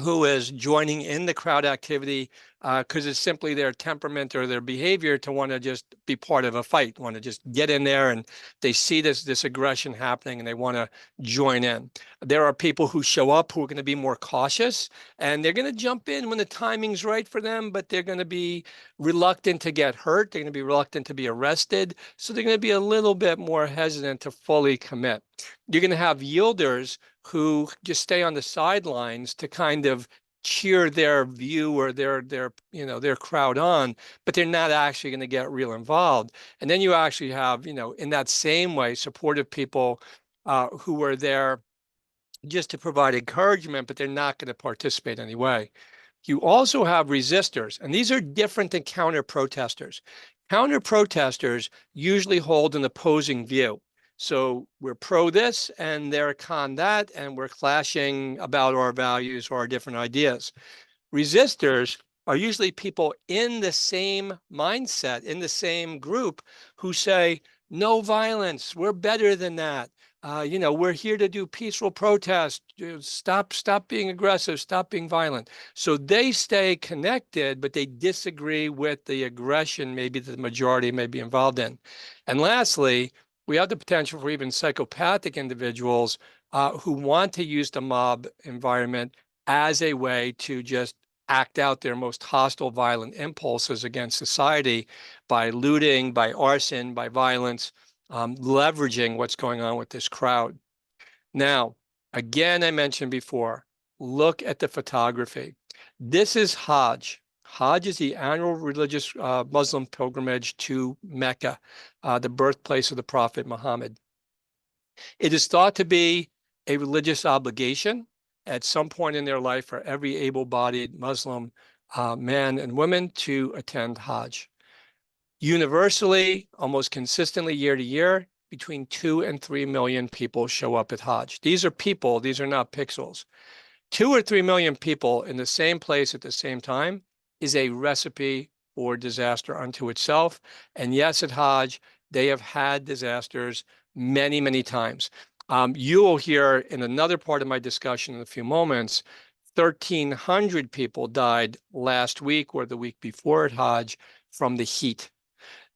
who is joining in the crowd activity because it's simply their temperament or their behavior to want to just be part of a fight, want to just get in there, and they see this aggression happening and they want to join in. There are people who show up who are going to be more cautious, and they're going to jump in when the timing's right for them, but they're going to be reluctant to get hurt. They're going to be reluctant to be arrested. So they're going to be a little bit more hesitant to fully commit. You're going to have yielders who just stay on the sidelines to kind of cheer their view or their crowd on, but they're not actually going to get real involved. And then you actually have, in that same way, supportive people who are there just to provide encouragement, but they're not going to participate anyway. You also have resistors, and these are different than counter-protesters. Counter-protesters usually hold an opposing view. So we're pro this and they're con that, and we're clashing about our values or our different ideas. Resistors are usually people in the same mindset, in the same group, who say, no violence, we're better than that. We're here to do peaceful protest. Stop being aggressive, stop being violent. So they stay connected, but they disagree with the aggression maybe the majority may be involved in. And lastly, we have the potential for even psychopathic individuals who want to use the mob environment as a way to just act out their most hostile, violent impulses against society by looting, by arson, by violence, leveraging what's going on with this crowd. Now, again, I mentioned before, look at the photography. This is Hajj. Hajj is the annual religious Muslim pilgrimage to Mecca, the birthplace of the Prophet Muhammad. It is thought to be a religious obligation at some point in their life for every able-bodied Muslim man and woman to attend Hajj. Universally, almost consistently year to year, between 2 and 3 million people show up at Hajj. These are people, these are not pixels. 2 or 3 million people in the same place at the same time is a recipe for disaster unto itself. And yes, at Hajj, they have had disasters many, many times. You will hear in another part of my discussion in a few moments, 1,300 people died last week or the week before at Hajj from the heat.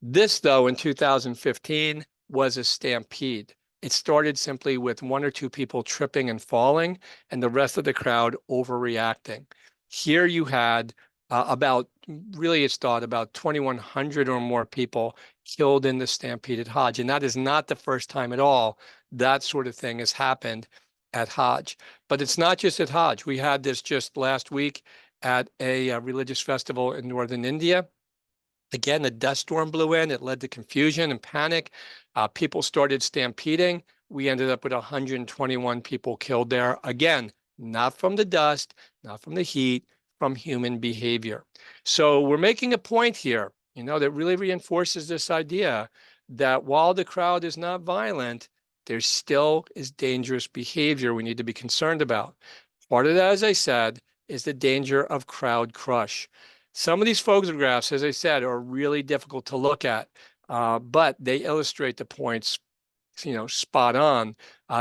This, though, in 2015 was a stampede. It started simply with 1 or 2 people tripping and falling and the rest of the crowd overreacting. Here you had it's thought about 2,100 or more people killed in the stampede at Hajj. And that is not the first time at all that sort of thing has happened at Hajj. But it's not just at Hajj. We had this just last week at a religious festival in northern India. Again, a dust storm blew in. It led to confusion and panic. People started stampeding. We ended up with 121 people killed there. Again, not from the dust, not from the heat, from human behavior. So we're making a point here, that really reinforces this idea that while the crowd is not violent, there still is dangerous behavior we need to be concerned about. Part of that, as I said, is the danger of crowd crush. Some of these photographs, as I said, are really difficult to look at, but they illustrate the points, spot on.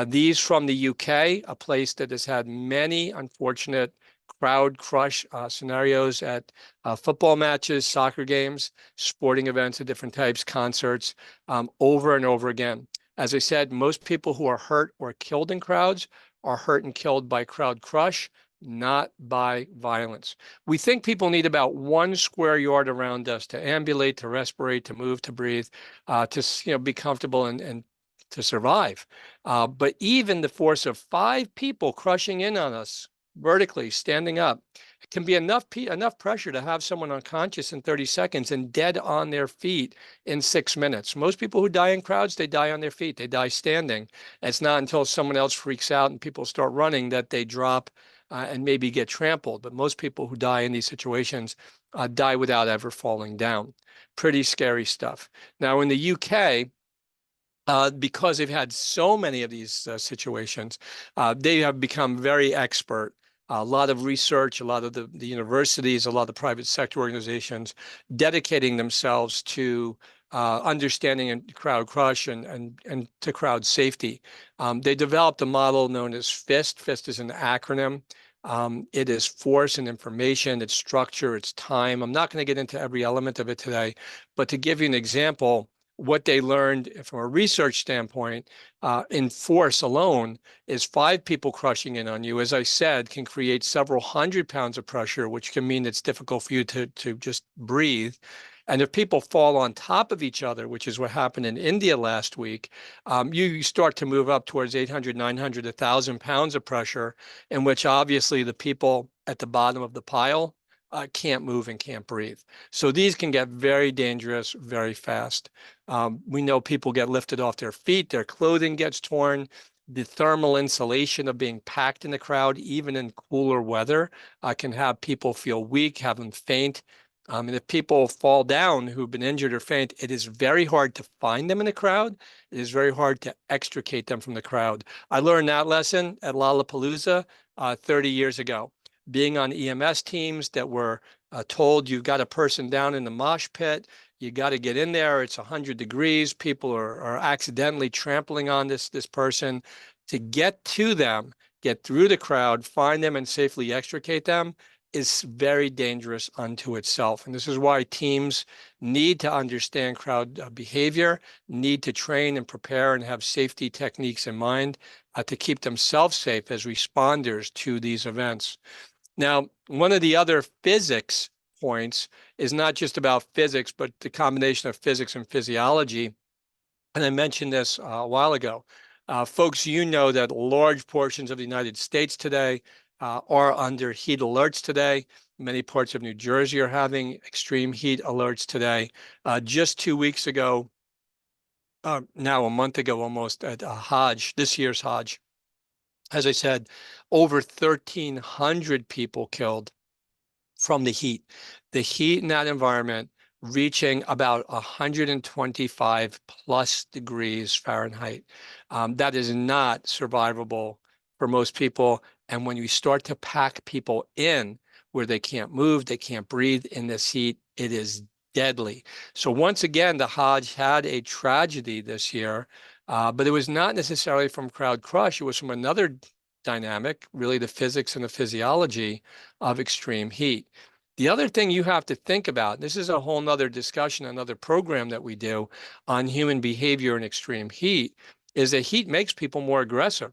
These from the UK, a place that has had many unfortunate crowd crush scenarios at football matches, soccer games, sporting events of different types, concerts, over and over again. As I said, most people who are hurt or killed in crowds are hurt and killed by crowd crush, not by violence. We think people need about 1 square yard around us to ambulate, to respirate, to move, to breathe, to be comfortable and to survive. But even the force of 5 people crushing in on us vertically, standing up, can be enough pressure to have someone unconscious in 30 seconds and dead on their feet in 6 minutes. Most people who die in crowds, they die on their feet. They die standing. And it's not until someone else freaks out and people start running that they drop and maybe get trampled. But most people who die in these situations die without ever falling down. Pretty scary stuff. Now, in the UK, because they've had so many of these situations, they have become very expert. A lot of research, a lot of the universities, a lot of the private sector organizations dedicating themselves to understanding and crowd crush and to crowd safety. They developed a model known as FIST. FIST is an acronym. It is force and information, it's structure, it's time. I'm not going to get into every element of it today, but to give you an example, what they learned from a research standpoint in force alone is 5 people crushing in on you, as I said, can create several 100 pounds of pressure, which can mean it's difficult for you to just breathe. And if people fall on top of each other, which is what happened in India last week, you start to move up towards 800, 900, 1,000 pounds of pressure, in which obviously the people at the bottom of the pile can't move and can't breathe. So these can get very dangerous very fast. We know people get lifted off their feet, their clothing gets torn. The thermal insulation of being packed in the crowd, even in cooler weather, can have people feel weak, have them faint. And if people fall down who've been injured or faint, it is very hard to find them in the crowd. It is very hard to extricate them from the crowd. I learned that lesson at Lollapalooza 30 years ago, being on EMS teams that were told you've got a person down in the mosh pit, you got to get in there. It's 100 degrees. People are accidentally trampling on this person. To get to them, get through the crowd, find them and safely extricate them is very dangerous unto itself. And this is why teams need to understand crowd behavior, need to train and prepare and have safety techniques in mind to keep themselves safe as responders to these events. Now, one of the other physics points is not just about physics, but the combination of physics and physiology. And I mentioned this a while ago. Folks, you know that large portions of the United States today are under heat alerts today. Many parts of New Jersey are having extreme heat alerts today. Just 2 weeks ago, now a month ago almost, at Hajj, this year's Hajj, as I said, over 1,300 people killed from the heat. The heat in that environment reaching about 125 plus degrees Fahrenheit. That is not survivable for most people. And when you start to pack people in where they can't move, they can't breathe in this heat, it is deadly. So once again, the Hajj had a tragedy this year, but it was not necessarily from crowd crush. It was from another dynamic, really the physics and the physiology of extreme heat. The other thing you have to think about, this is a whole nother discussion, another program that we do on human behavior in extreme heat, is that heat makes people more aggressive.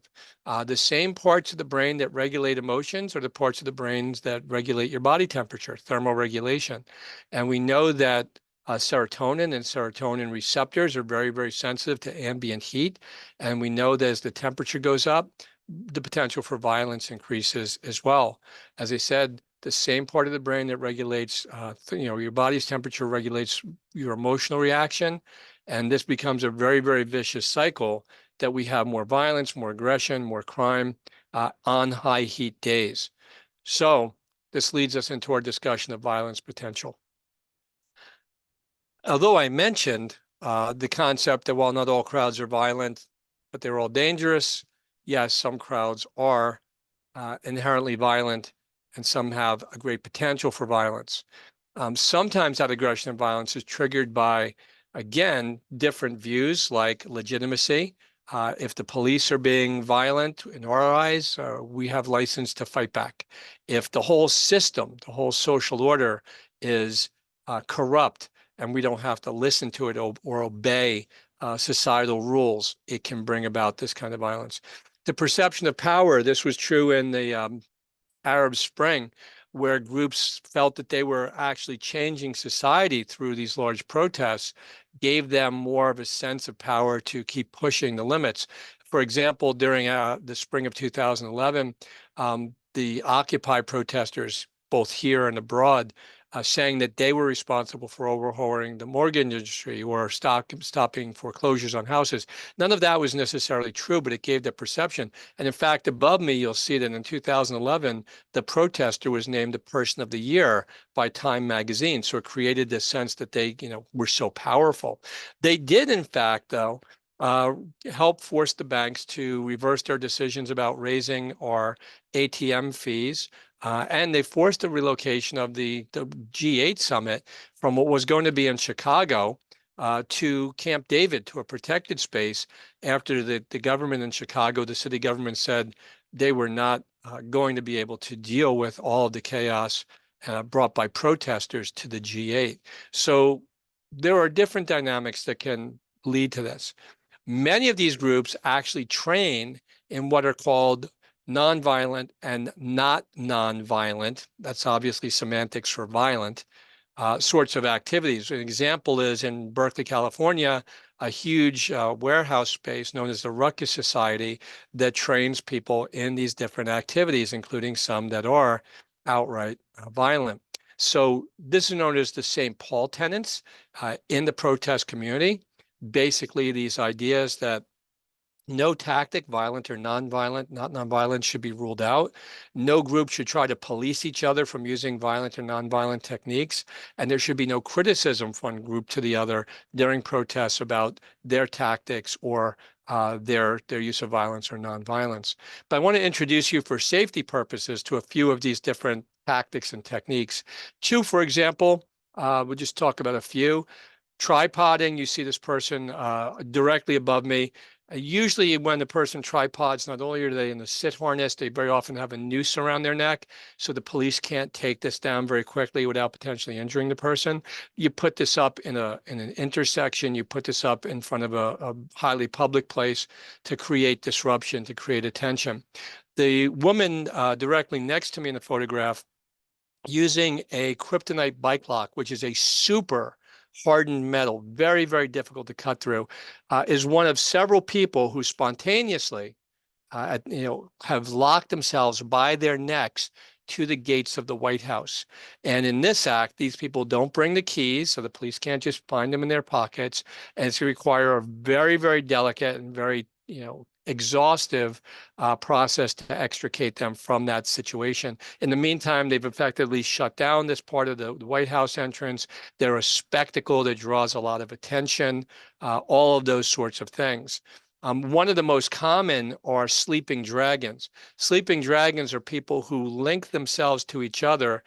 The same parts of the brain that regulate emotions are the parts of the brains that regulate your body temperature, thermal regulation. And we know that serotonin and serotonin receptors are very, very sensitive to ambient heat. And we know that as the temperature goes up, the potential for violence increases as well. As I said, the same part of the brain that regulates, your body's temperature regulates your emotional reaction. And this becomes a very, very vicious cycle that we have more violence, more aggression, more crime on high heat days. So this leads us into our discussion of violence potential. Although I mentioned the concept that while not all crowds are violent, but they're all dangerous, yes, some crowds are inherently violent and some have a great potential for violence. Sometimes that aggression and violence is triggered by, again, different views like legitimacy. If the police are being violent in our eyes, we have license to fight back. If the whole system, the whole social order is corrupt and we don't have to listen to it or obey societal rules, it can bring about this kind of violence. The perception of power, this was true in the Arab Spring, where groups felt that they were actually changing society through these large protests, gave them more of a sense of power to keep pushing the limits. For example, during the spring of 2011, the Occupy protesters, both here and abroad, saying that they were responsible for overhauling the mortgage industry or stopping foreclosures on houses. None of that was necessarily true, but it gave the perception. And in fact, above me, you'll see that in 2011, the protester was named the Person of the Year by Time magazine. So it created this sense that they, were so powerful. They did, in fact, though, help force the banks to reverse their decisions about raising our ATM fees. And they forced the relocation of the G8 summit from what was going to be in Chicago to Camp David, to a protected space, after the government in Chicago, the city government, said they were not going to be able to deal with all of the chaos brought by protesters to the G8. So there are different dynamics that can lead to this. Many of these groups actually train in what are called nonviolent and not nonviolent, that's obviously semantics for violent, sorts of activities. An example is in Berkeley, California, a huge warehouse space known as the Ruckus Society that trains people in these different activities, including some that are outright violent. So this is known as the St. Paul tenets in the protest community. Basically, these ideas that No tactic, violent or nonviolent, not nonviolent, should be ruled out. No group should try to police each other from using violent or nonviolent techniques. And there should be no criticism from one group to the other during protests about their tactics or their use of violence or nonviolence. But I want to introduce you for safety purposes to a few of these different tactics and techniques. Two, for example, we'll just talk about a few. Tripoding, you see this person directly above me. Usually when the person tripods, not only are they in the sit harness, they very often have a noose around their neck, so the police can't take this down very quickly without potentially injuring the person. You put this up in an intersection, you put this up in front of a highly public place to create disruption, to create attention. The woman directly next to me in the photograph, using a kryptonite bike lock, which is a super hardened metal, very, very difficult to cut through, is one of several people who spontaneously, have locked themselves by their necks to the gates of the White House. And in this act, these people don't bring the keys, so the police can't just find them in their pockets. And it's going to require a very, very delicate and very, exhaustive process to extricate them from that situation. In the meantime, they've effectively shut down this part of the White House entrance. They're a spectacle that draws a lot of attention, all of those sorts of things. One of the most common are sleeping dragons. Sleeping dragons are people who link themselves to each other,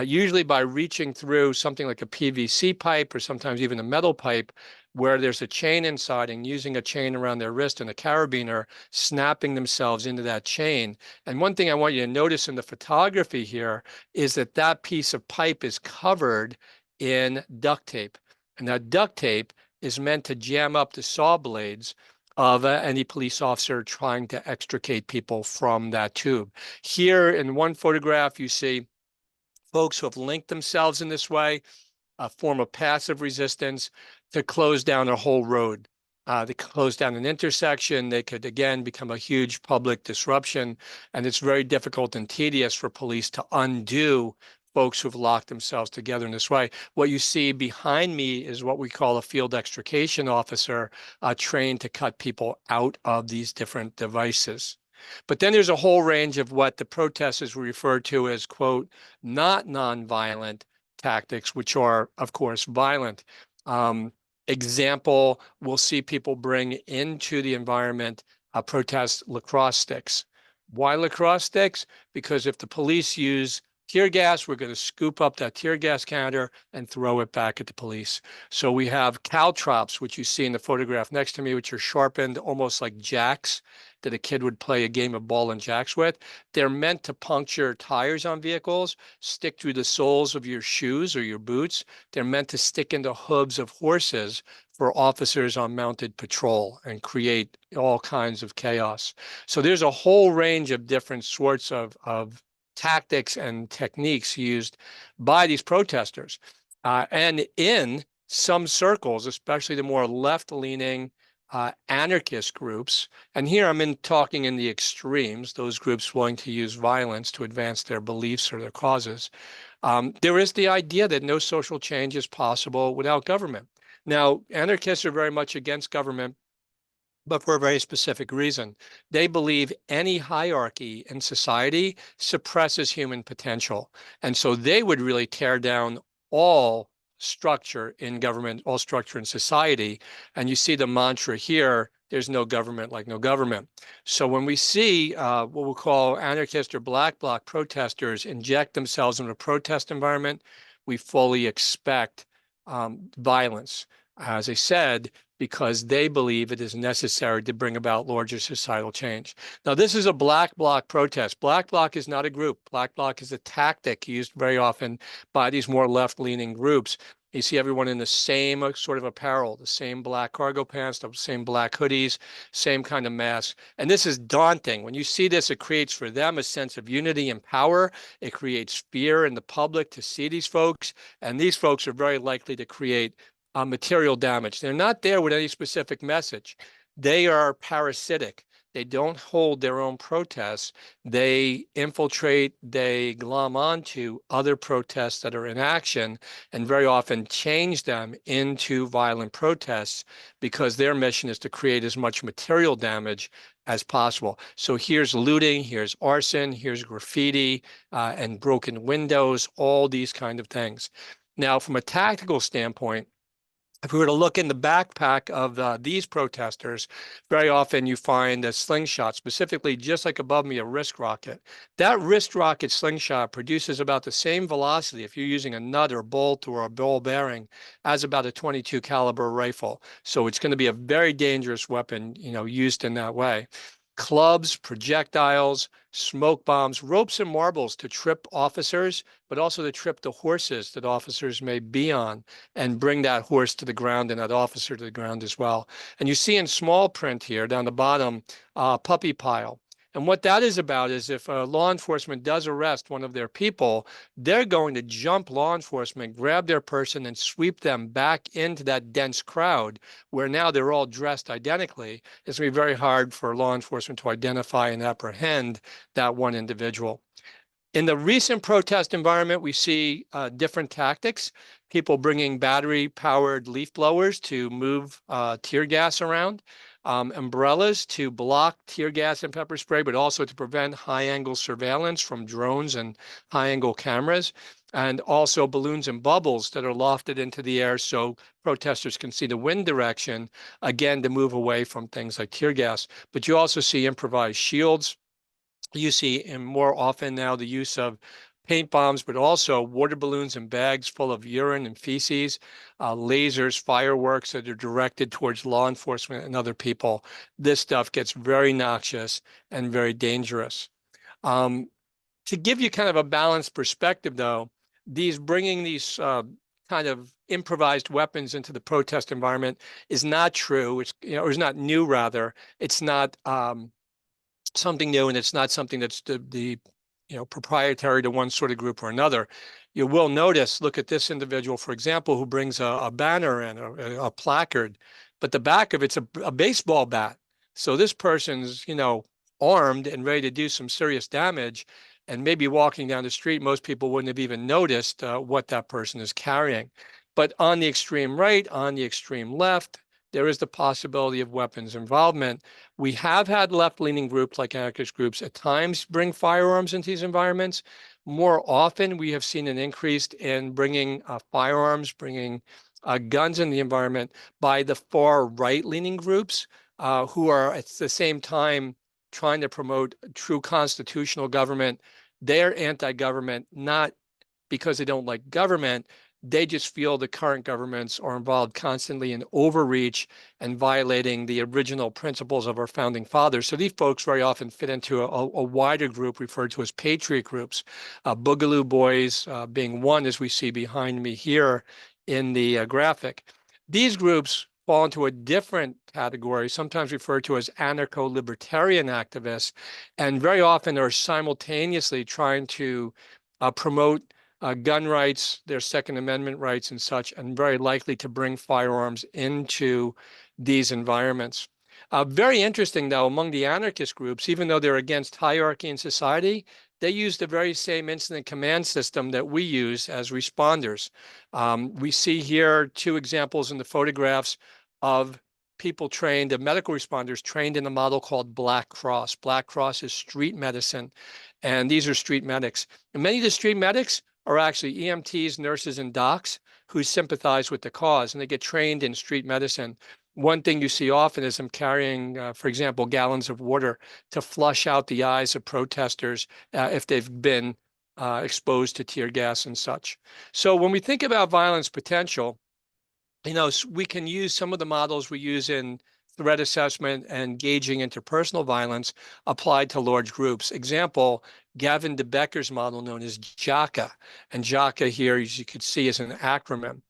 usually by reaching through something like a PVC pipe or sometimes even a metal pipe, where there's a chain inside, and using a chain around their wrist and a carabiner, snapping themselves into that chain. And one thing I want you to notice in the photography here is that that piece of pipe is covered in duct tape. And that duct tape is meant to jam up the saw blades of any police officer trying to extricate people from that tube. Here in one photograph, you see folks who have linked themselves in this way, a form of passive resistance, to close down a whole road. They close down an intersection. They could, again, become a huge public disruption. And it's very difficult and tedious for police to undo folks who've locked themselves together in this way. What you see behind me is what we call a field extrication officer, trained to cut people out of these different devices. But then there's a whole range of what the protesters refer to as, quote, not nonviolent tactics, which are, of course, violent. Example, we'll see people bring into the environment protest lacrosse sticks. Why lacrosse sticks? Because if the police use tear gas, we're going to scoop up that tear gas counter and throw it back at the police. So we have caltrops, which you see in the photograph next to me, which are sharpened almost like jacks that a kid would play a game of ball and jacks with. They're meant to puncture tires on vehicles, stick through the soles of your shoes or your boots. They're meant to stick into hooves of horses for officers on mounted patrol and create all kinds of chaos. So there's a whole range of different sorts of tactics and techniques used by these protesters. And in some circles, especially the more left-leaning anarchist groups, and here I'm talking in the extremes, those groups willing to use violence to advance their beliefs or their causes, there is the idea that no social change is possible without government. Now, anarchists are very much against government, but for a very specific reason. They believe any hierarchy in society suppresses human potential. And so they would really tear down all structure in government, all structure in society. And you see the mantra here, there's no government like no government. So when we see what we'll call anarchist or black bloc protesters inject themselves into a protest environment, we fully expect violence, as I said, because they believe it is necessary to bring about larger societal change. Now, this is a black bloc protest. Black bloc is not a group. Black bloc is a tactic used very often by these more left-leaning groups. You see everyone in the same sort of apparel, the same black cargo pants, the same black hoodies, same kind of mask. And this is daunting. When you see this, it creates for them a sense of unity and power. It creates fear in the public to see these folks. And these folks are very likely to create material damage. They're not there with any specific message. They are parasitic. They don't hold their own protests. They infiltrate, they glom onto other protests that are in action, and very often change them into violent protests because their mission is to create as much material damage as possible. So here's looting, here's arson, here's graffiti, and broken windows, all these kind of things. Now, from a tactical standpoint, if we were to look in the backpack of these protesters, very often you find a slingshot, specifically just like above me, a wrist rocket. That wrist rocket slingshot produces about the same velocity if you're using a nut or bolt or a ball bearing as about a .22 caliber rifle. So it's going to be a very dangerous weapon, used in that way. Clubs, projectiles, smoke bombs, ropes and marbles to trip officers, but also to trip the horses that officers may be on and bring that horse to the ground and that officer to the ground as well. And you see in small print here down the bottom, puppy pile. And what that is about is if law enforcement does arrest one of their people, they're going to jump law enforcement, grab their person, and sweep them back into that dense crowd where now they're all dressed identically. It's going to be very hard for law enforcement to identify and apprehend that one individual. In the recent protest environment, we see different tactics, people bringing battery-powered leaf blowers to move tear gas around, umbrellas to block tear gas and pepper spray, but also to prevent high-angle surveillance from drones and high-angle cameras, and also balloons and bubbles that are lofted into the air so protesters can see the wind direction, again, to move away from things like tear gas. But you also see improvised shields. You see, and more often now, the use of paint bombs, but also water balloons and bags full of urine and feces, lasers, fireworks that are directed towards law enforcement and other people. This stuff gets very noxious and very dangerous. To give you kind of a balanced perspective, though, bringing these kind of improvised weapons into the protest environment is not true. It's, or is not new, rather. It's not something new, and it's not something that's the proprietary to one sort of group or another. You will notice, look at this individual, for example, who brings a banner and a placard, but the back of it's a baseball bat. So this person's, armed and ready to do some serious damage, and maybe walking down the street, most people wouldn't have even noticed what that person is carrying. But on the extreme right, on the extreme left, there is the possibility of weapons involvement. We have had left-leaning groups like anarchist groups at times bring firearms into these environments. More often, we have seen an increase in bringing firearms, bringing guns in the environment by the far right-leaning groups who are at the same time trying to promote true constitutional government. They're anti-government, not because they don't like government. They just feel the current governments are involved constantly in overreach and violating the original principles of our founding fathers. So these folks very often fit into a wider group referred to as patriot groups, Boogaloo Boys being one, as we see behind me here in the graphic. These groups fall into a different category, sometimes referred to as anarcho-libertarian activists, and very often are simultaneously trying to promote gun rights, their Second Amendment rights and such, and very likely to bring firearms into these environments. Very interesting, though, among the anarchist groups, even though they're against hierarchy in society, they use the very same incident command system that we use as responders. We see here two examples in the photographs of people trained, of medical responders trained in a model called Black Cross. Black Cross is street medicine, and these are street medics. And many of the street medics are actually EMTs, nurses, and docs who sympathize with the cause, and they get trained in street medicine. One thing you see often is them carrying, for example, gallons of water to flush out the eyes of protesters if they've been exposed to tear gas and such. So when we think about violence potential, we can use some of the models we use in threat assessment and gauging interpersonal violence applied to large groups. Example, Gavin de Becker's model known as JACA. And JACA here, as you can see, is an acronym.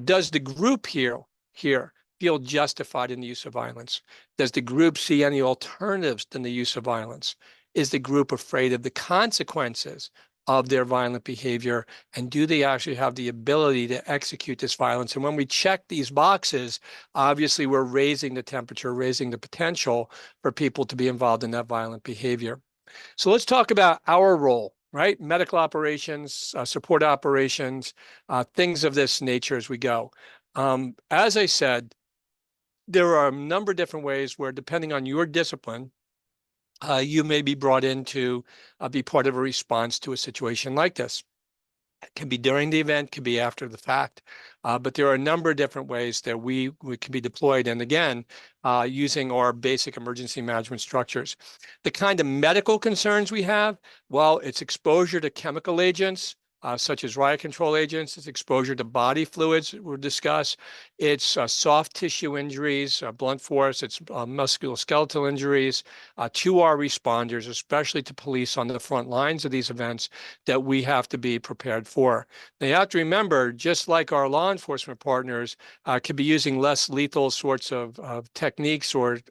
Does the group here feel justified in the use of violence? Does the group see any alternatives than the use of violence? Is the group afraid of the consequences of their violent behavior, and do they actually have the ability to execute this violence? And when we check these boxes, obviously we're raising the temperature, raising the potential for people to be involved in that violent behavior. So let's talk about our role, right? Medical operations, support operations, things of this nature as we go. As I said, there are a number of different ways where, depending on your discipline, you may be brought in to be part of a response to a situation like this. It can be during the event, can be after the fact, but there are a number of different ways that we can be deployed. And again, using our basic emergency management structures. The kind of medical concerns we have, well, it's exposure to chemical agents, such as riot control agents. It's exposure to body fluids we'll discuss. It's soft tissue injuries, blunt force. It's musculoskeletal injuries to our responders, especially to police on the front lines of these events, that we have to be prepared for. Now, you have to remember, just like our law enforcement partners could be using less lethal sorts of techniques or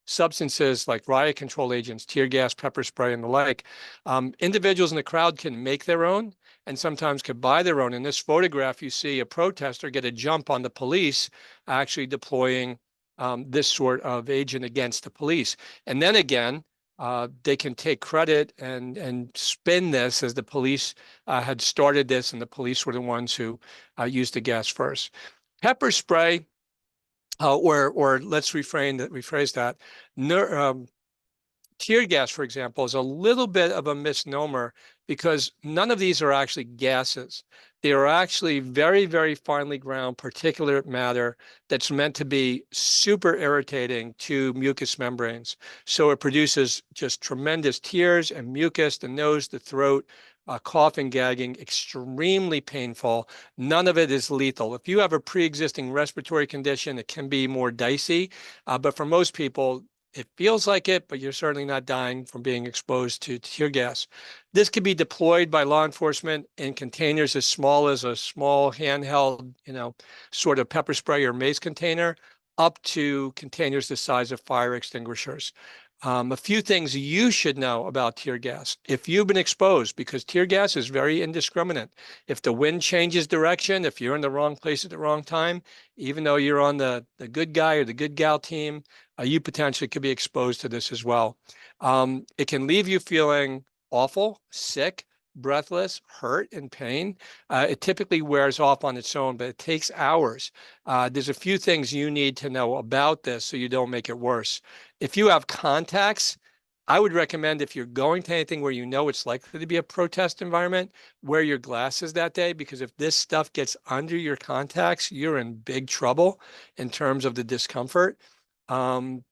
substances like riot control agents, tear gas, pepper spray, and the like, individuals in the crowd can make their own and sometimes could buy their own. In this photograph, you see a protester get a jump on the police, actually deploying this sort of agent against the police. And then again, they can take credit and spin this as the police had started this, and the police were the ones who used the gas first. Pepper spray, or let's rephrase that. Tear gas, for example, is a little bit of a misnomer because none of these are actually gases. They are actually very, very finely ground particulate matter that's meant to be super irritating to mucous membranes. So it produces just tremendous tears and mucus, the nose, the throat, coughing, gagging, extremely painful. None of it is lethal. If you have a pre-existing respiratory condition, it can be more dicey, but for most people, it feels like it, but you're certainly not dying from being exposed to tear gas. This could be deployed by law enforcement in containers as small as a small handheld, sort of pepper spray or mace container, up to containers the size of fire extinguishers. A few things you should know about tear gas. If you've been exposed, because tear gas is very indiscriminate. If the wind changes direction, if you're in the wrong place at the wrong time, even though you're on the good guy or the good gal team, you potentially could be exposed to this as well. It can leave you feeling awful, sick, breathless, hurt, and pain. It typically wears off on its own, but it takes hours. There's a few things you need to know about this so you don't make it worse. If you have contacts, I would recommend, if you're going to anything where you know it's likely to be a protest environment, wear your glasses that day, because if this stuff gets under your contacts, you're in big trouble in terms of the discomfort.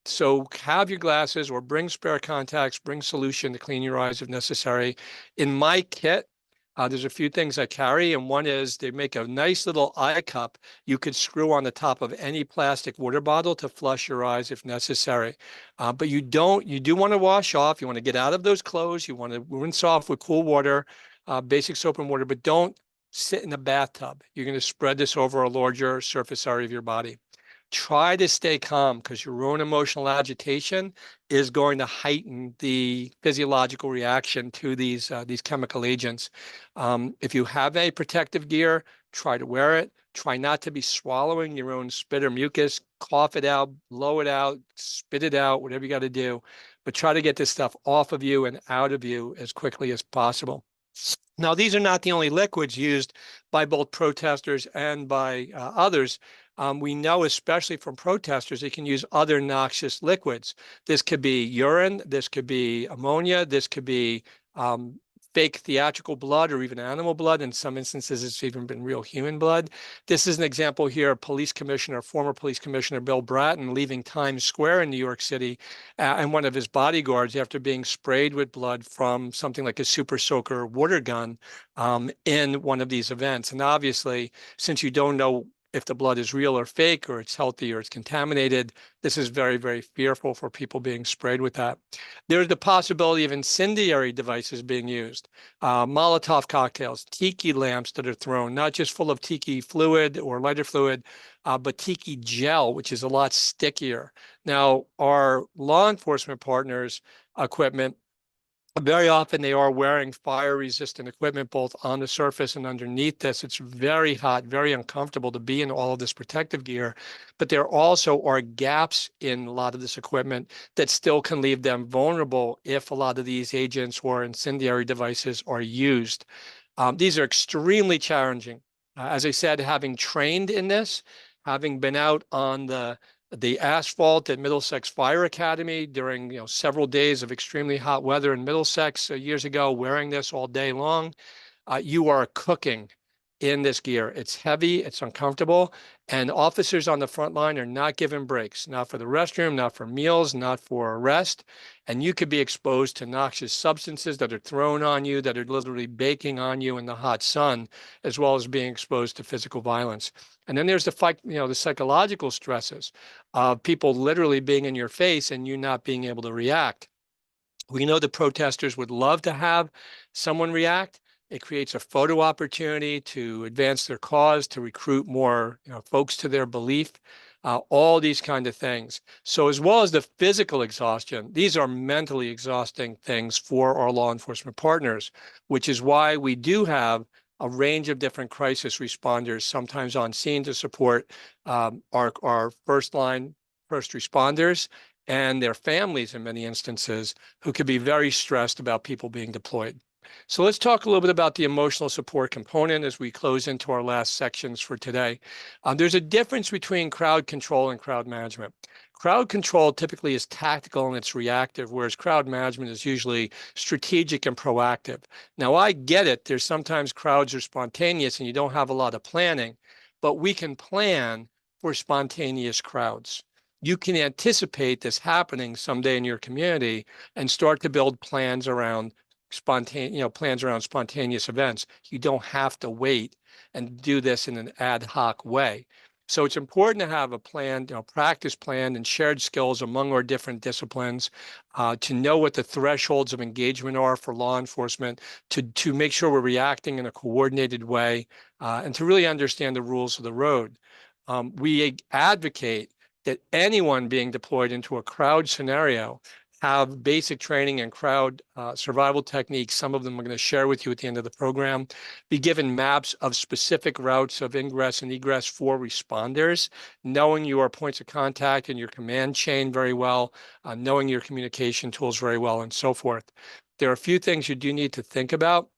So have your glasses or bring spare contacts, bring solution to clean your eyes if necessary. In my kit, there's a few things I carry, and one is they make a nice little eye cup you could screw on the top of any plastic water bottle to flush your eyes if necessary. But you do want to wash off. You want to get out of those clothes. You want to rinse off with cool water, basic soap and water, but don't sit in a bathtub. You're going to spread this over a larger surface area of your body. Try to stay calm, because your own emotional agitation is going to heighten the physiological reaction to these chemical agents. If you have any protective gear, try to wear it. Try not to be swallowing your own spit or mucus. Cough it out, blow it out, spit it out, whatever you got to do. But try to get this stuff off of you and out of you as quickly as possible. Now, these are not the only liquids used by both protesters and by others. We know, especially from protesters, they can use other noxious liquids. This could be urine, this could be ammonia, this could be fake theatrical blood or even animal blood. In some instances, it's even been real human blood. This is an example here of former police commissioner Bill Bratton leaving Times Square in New York City, and one of his bodyguards, after being sprayed with blood from something like a super soaker water gun in one of these events. And obviously, since you don't know if the blood is real or fake, or it's healthy or it's contaminated, this is very, very fearful for people being sprayed with that. There's the possibility of incendiary devices being used, Molotov cocktails, tiki lamps that are thrown, not just full of tiki fluid or lighter fluid, but tiki gel, which is a lot stickier. Now, our law enforcement partners' equipment Very often they are wearing fire-resistant equipment both on the surface and underneath this. It's very hot, very uncomfortable to be in all of this protective gear, but there also are gaps in a lot of this equipment that still can leave them vulnerable if a lot of these agents or incendiary devices are used. These are extremely challenging. As I said, having trained in this, having been out on the asphalt at Middlesex Fire Academy during several days of extremely hot weather in Middlesex years ago, wearing this all day long, you are cooking in this gear. It's heavy, it's uncomfortable, and officers on the front line are not given breaks, not for the restroom, not for meals, not for rest. And you could be exposed to noxious substances that are thrown on you, that are literally baking on you in the hot sun, as well as being exposed to physical violence. And then there's the psychological stresses of people literally being in your face and you not being able to react. We know the protesters would love to have someone react. It creates a photo opportunity to advance their cause, to recruit more folks to their belief, all these kind of things. So as well as the physical exhaustion, these are mentally exhausting things for our law enforcement partners, which is why we do have a range of different crisis responders, sometimes on scene to support our first responders and their families in many instances, who could be very stressed about people being deployed. So let's talk a little bit about the emotional support component as we close into our last sections for today. There's a difference between crowd control and crowd management. Crowd control typically is tactical and it's reactive, whereas crowd management is usually strategic and proactive. Now, I get it. There's sometimes crowds are spontaneous and you don't have a lot of planning, but we can plan for spontaneous crowds. You can anticipate this happening someday in your community and start to build plans around spontaneous events. You don't have to wait and do this in an ad hoc way. So it's important to have a plan, practice plan and shared skills among our different disciplines, to know what the thresholds of engagement are for law enforcement, to make sure we're reacting in a coordinated way, and to really understand the rules of the road. We advocate that anyone being deployed into a crowd scenario have basic training in crowd survival techniques. Some of them I'm going to share with you at the end of the program. Be given maps of specific routes of ingress and egress for responders, knowing your points of contact and your command chain very well, knowing your communication tools very well, and so forth. There are a few things you do need to think about.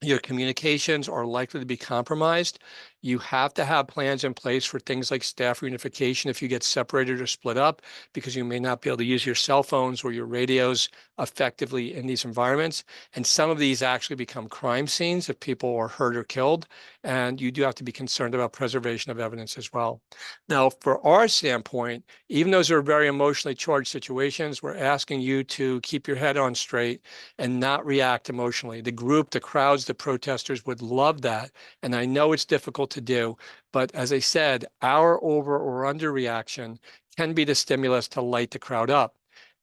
Your communications are likely to be compromised. You have to have plans in place for things like staff reunification if you get separated or split up, because you may not be able to use your cell phones or your radios effectively in these environments. And some of these actually become crime scenes if people are hurt or killed. And you do have to be concerned about preservation of evidence as well. Now, for our standpoint, even those are very emotionally charged situations, we're asking you to keep your head on straight and not react emotionally. The group, the crowds, the protesters would love that. And I know it's difficult to do, but as I said, our over or under reaction can be the stimulus to light the crowd up.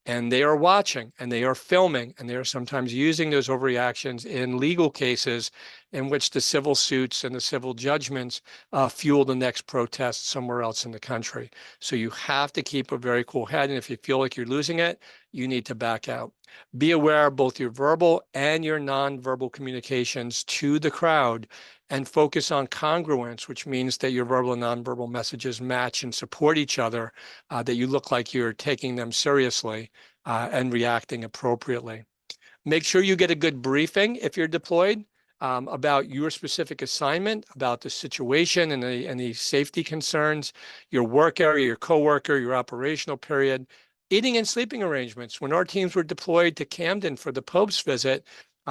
And they are watching and they are filming and they are sometimes using those overreactions in legal cases in which the civil suits and the civil judgments fuel the next protest somewhere else in the country. So you have to keep a very cool head. And if you feel like you're losing it, you need to back out. Be aware of both your verbal and your nonverbal communications to the crowd, and focus on congruence, which means that your verbal and nonverbal messages match and support each other, that you look like you're taking them seriously and reacting appropriately. Make sure you get a good briefing if you're deployed, about your specific assignment, about the situation and any safety concerns, your work area, your coworker, your operational period, eating and sleeping arrangements. When our teams were deployed to Camden for the Pope's visit,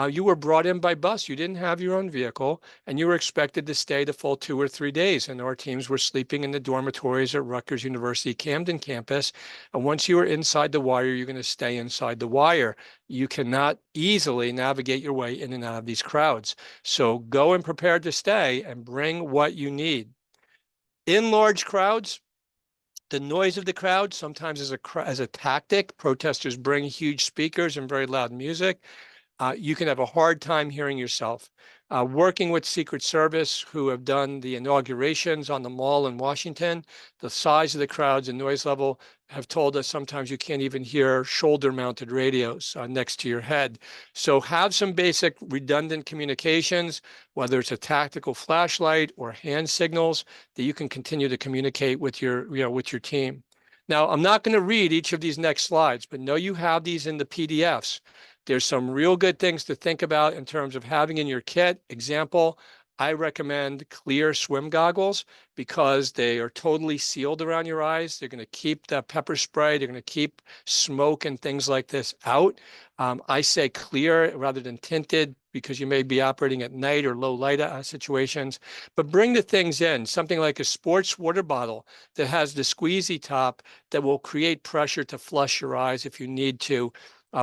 you were brought in by bus. You didn't have your own vehicle, and you were expected to stay the full 2 or 3 days. And our teams were sleeping in the dormitories at Rutgers University Camden campus. And once you were inside the wire, you're going to stay inside the wire. You cannot easily navigate your way in and out of these crowds. So go and prepare to stay and bring what you need. In large crowds, the noise of the crowd sometimes is a tactic. Protesters bring huge speakers and very loud music. You can have a hard time hearing yourself. working with Secret Service, who have done the inaugurations on the mall in Washington. The size of the crowds and noise level have told us sometimes you can't even hear shoulder-mounted radios next to your head. So have some basic redundant communications, whether it's a tactical flashlight or hand signals, that you can continue to communicate with your, with your team. Now, I'm not going to read each of these next slides, but know you have these in the PDFs. There's some real good things to think about in terms of having in your kit. Example, I recommend clear swim goggles because they are totally sealed around your eyes. They're going to keep the pepper spray. They're going to keep smoke and things like this out. I say clear rather than tinted because you may be operating at night or low light situations. But bring the things in, something like a sports water bottle that has the squeezy top that will create pressure to flush your eyes if you need to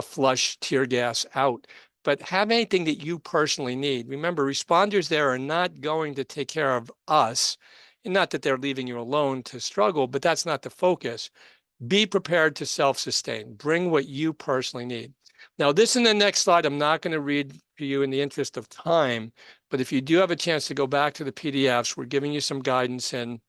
flush tear gas out. But have anything that you personally need. Remember, responders there are not going to take care of us. And not that they're leaving you alone to struggle, but that's not the focus. Be prepared to self-sustain. Bring what you personally need. Now, this in the next slide, I'm not going to read for you in the interest of time, but if you do have a chance to go back to the PDFs, we're giving you some guidance in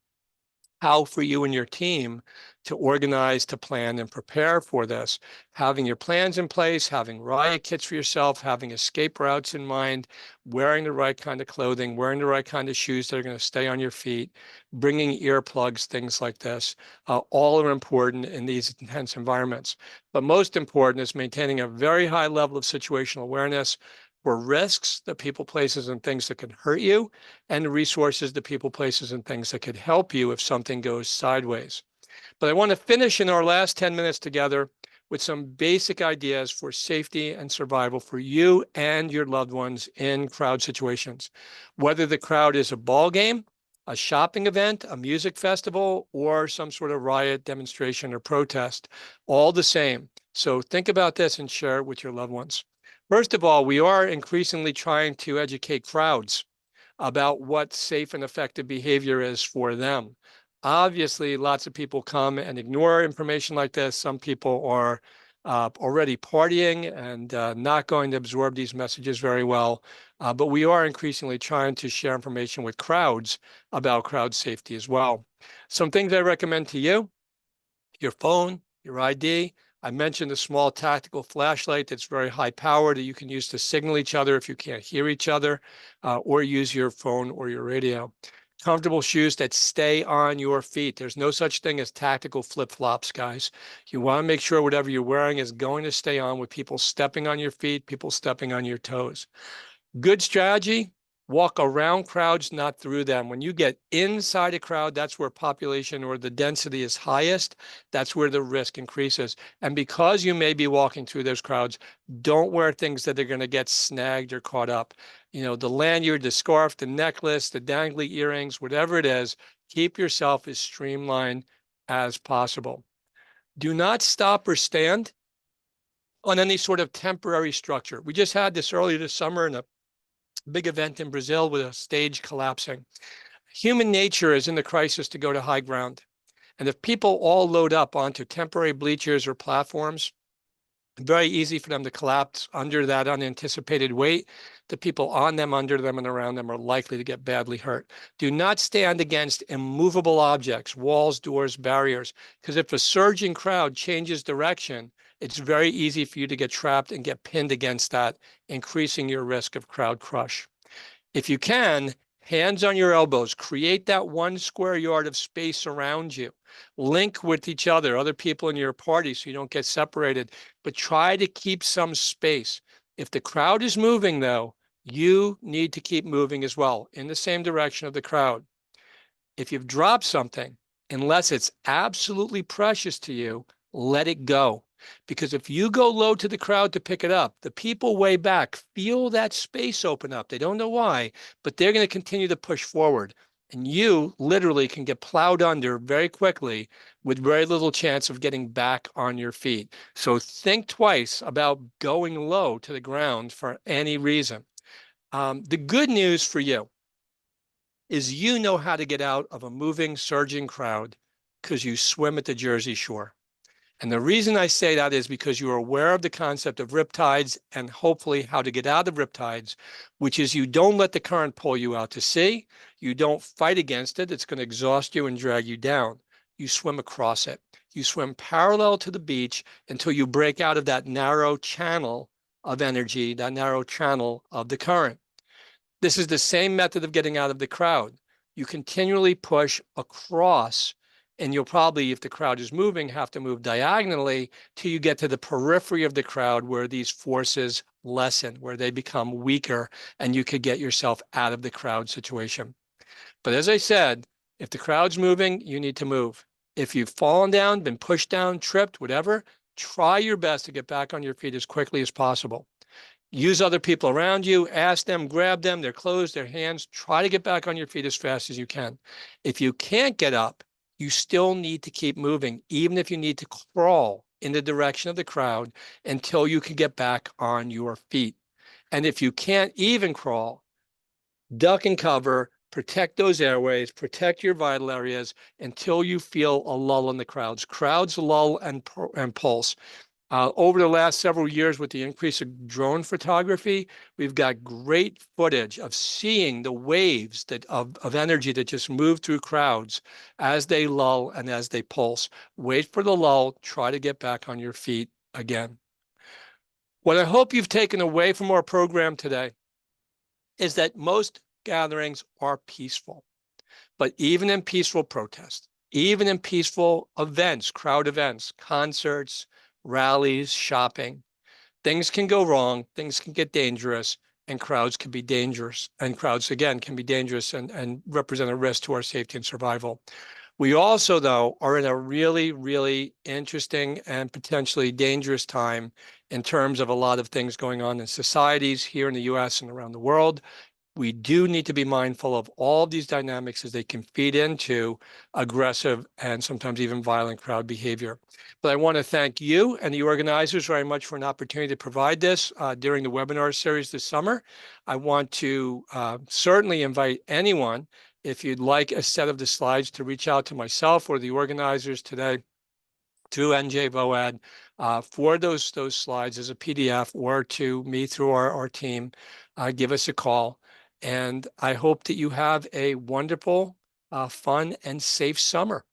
how for you and your team to organize, to plan, and prepare for this. Having your plans in place, having riot kits for yourself, having escape routes in mind, wearing the right kind of clothing, wearing the right kind of shoes that are going to stay on your feet, bringing earplugs, things like this, all are important in these intense environments. But most important is maintaining a very high level of situational awareness for risks, the people, places, and things that can hurt you, and the resources, the people, places, and things that could help you if something goes sideways. But I want to finish in our last 10 minutes together with some basic ideas for safety and survival for you and your loved ones in crowd situations. Whether the crowd is a ball game, a shopping event, a music festival, or some sort of riot, demonstration, or protest, all the same. So think about this and share it with your loved ones. First of all, we are increasingly trying to educate crowds about what safe and effective behavior is for them. Obviously, lots of people come and ignore information like this. Some people are already partying and not going to absorb these messages very well. But we are increasingly trying to share information with crowds about crowd safety as well. Some things I recommend to you: your phone, your ID. I mentioned a small tactical flashlight that's very high power that you can use to signal each other if you can't hear each other, or use your phone or your radio. Comfortable shoes that stay on your feet. There's no such thing as tactical flip-flops, guys. You want to make sure whatever you're wearing is going to stay on with people stepping on your feet, people stepping on your toes. Good strategy: walk around crowds, not through them. When you get inside a crowd, that's where population or the density is highest. That's where the risk increases. And because you may be walking through those crowds, don't wear things that are going to get snagged or caught up. You know, the lanyard, the scarf, the necklace, the dangly earrings, whatever it is, keep yourself as streamlined as possible. Do not stop or stand on any sort of temporary structure. We just had this earlier this summer in a big event in Brazil with a stage collapsing. Human nature is in the crisis to go to high ground. And if people all load up onto temporary bleachers or platforms, very easy for them to collapse under that unanticipated weight. The people on them, under them, and around them are likely to get badly hurt. Do not stand against immovable objects, walls, doors, barriers, because if a surging crowd changes direction, it's very easy for you to get trapped and get pinned against that, increasing your risk of crowd crush. If you can, hands on your elbows, create that 1 square yard of space around you. Link with each other, other people in your party, so you don't get separated, but try to keep some space. If the crowd is moving, though, you need to keep moving as well in the same direction of the crowd. If you've dropped something, unless it's absolutely precious to you, let it go. Because if you go low to the crowd to pick it up, the people way back feel that space open up. They don't know why, but they're going to continue to push forward. And you literally can get plowed under very quickly with very little chance of getting back on your feet. So think twice about going low to the ground for any reason. The good news for you is you know how to get out of a moving, surging crowd because you swim at the Jersey Shore. And the reason I say that is because you are aware of the concept of riptides and hopefully how to get out of riptides, which is you don't let the current pull you out to sea. You don't fight against it. It's going to exhaust you and drag you down. You swim across it. You swim parallel to the beach until you break out of that narrow channel of energy, that narrow channel of the current. This is the same method of getting out of the crowd. You continually push across, and you'll probably, if the crowd is moving, have to move diagonally till you get to the periphery of the crowd where these forces lessen, where they become weaker, and you could get yourself out of the crowd situation. But as I said, if the crowd's moving, you need to move. If you've fallen down, been pushed down, tripped, whatever, try your best to get back on your feet as quickly as possible. Use other people around you, ask them, grab them, their clothes, their hands, try to get back on your feet as fast as you can. If you can't get up, you still need to keep moving, even if you need to crawl in the direction of the crowd until you can get back on your feet. And if you can't even crawl, duck and cover, protect those airways, protect your vital areas until you feel a lull in the crowds. Crowds lull and pulse. Over the last several years, with the increase of drone photography, we've got great footage of seeing the waves of energy that just move through crowds as they lull and as they pulse. Wait for the lull, try to get back on your feet again. What I hope you've taken away from our program today is that most gatherings are peaceful, but even in peaceful protest, even in peaceful events, crowd events, concerts, rallies, shopping, things can go wrong, things can get dangerous, and crowds can be dangerous. And crowds, again, can be dangerous and represent a risk to our safety and survival. We also, though, are in a really, really interesting and potentially dangerous time in terms of a lot of things going on in societies here in the US and around the world. We do need to be mindful of all of these dynamics as they can feed into aggressive and sometimes even violent crowd behavior. But I want to thank you and the organizers very much for an opportunity to provide this during the webinar series this summer. I want to certainly invite anyone, if you'd like a set of the slides, to reach out to myself or the organizers today through NJVOAD for those slides as a PDF, or to me through our team. Give us a call. And I hope that you have a wonderful, fun, and safe summer.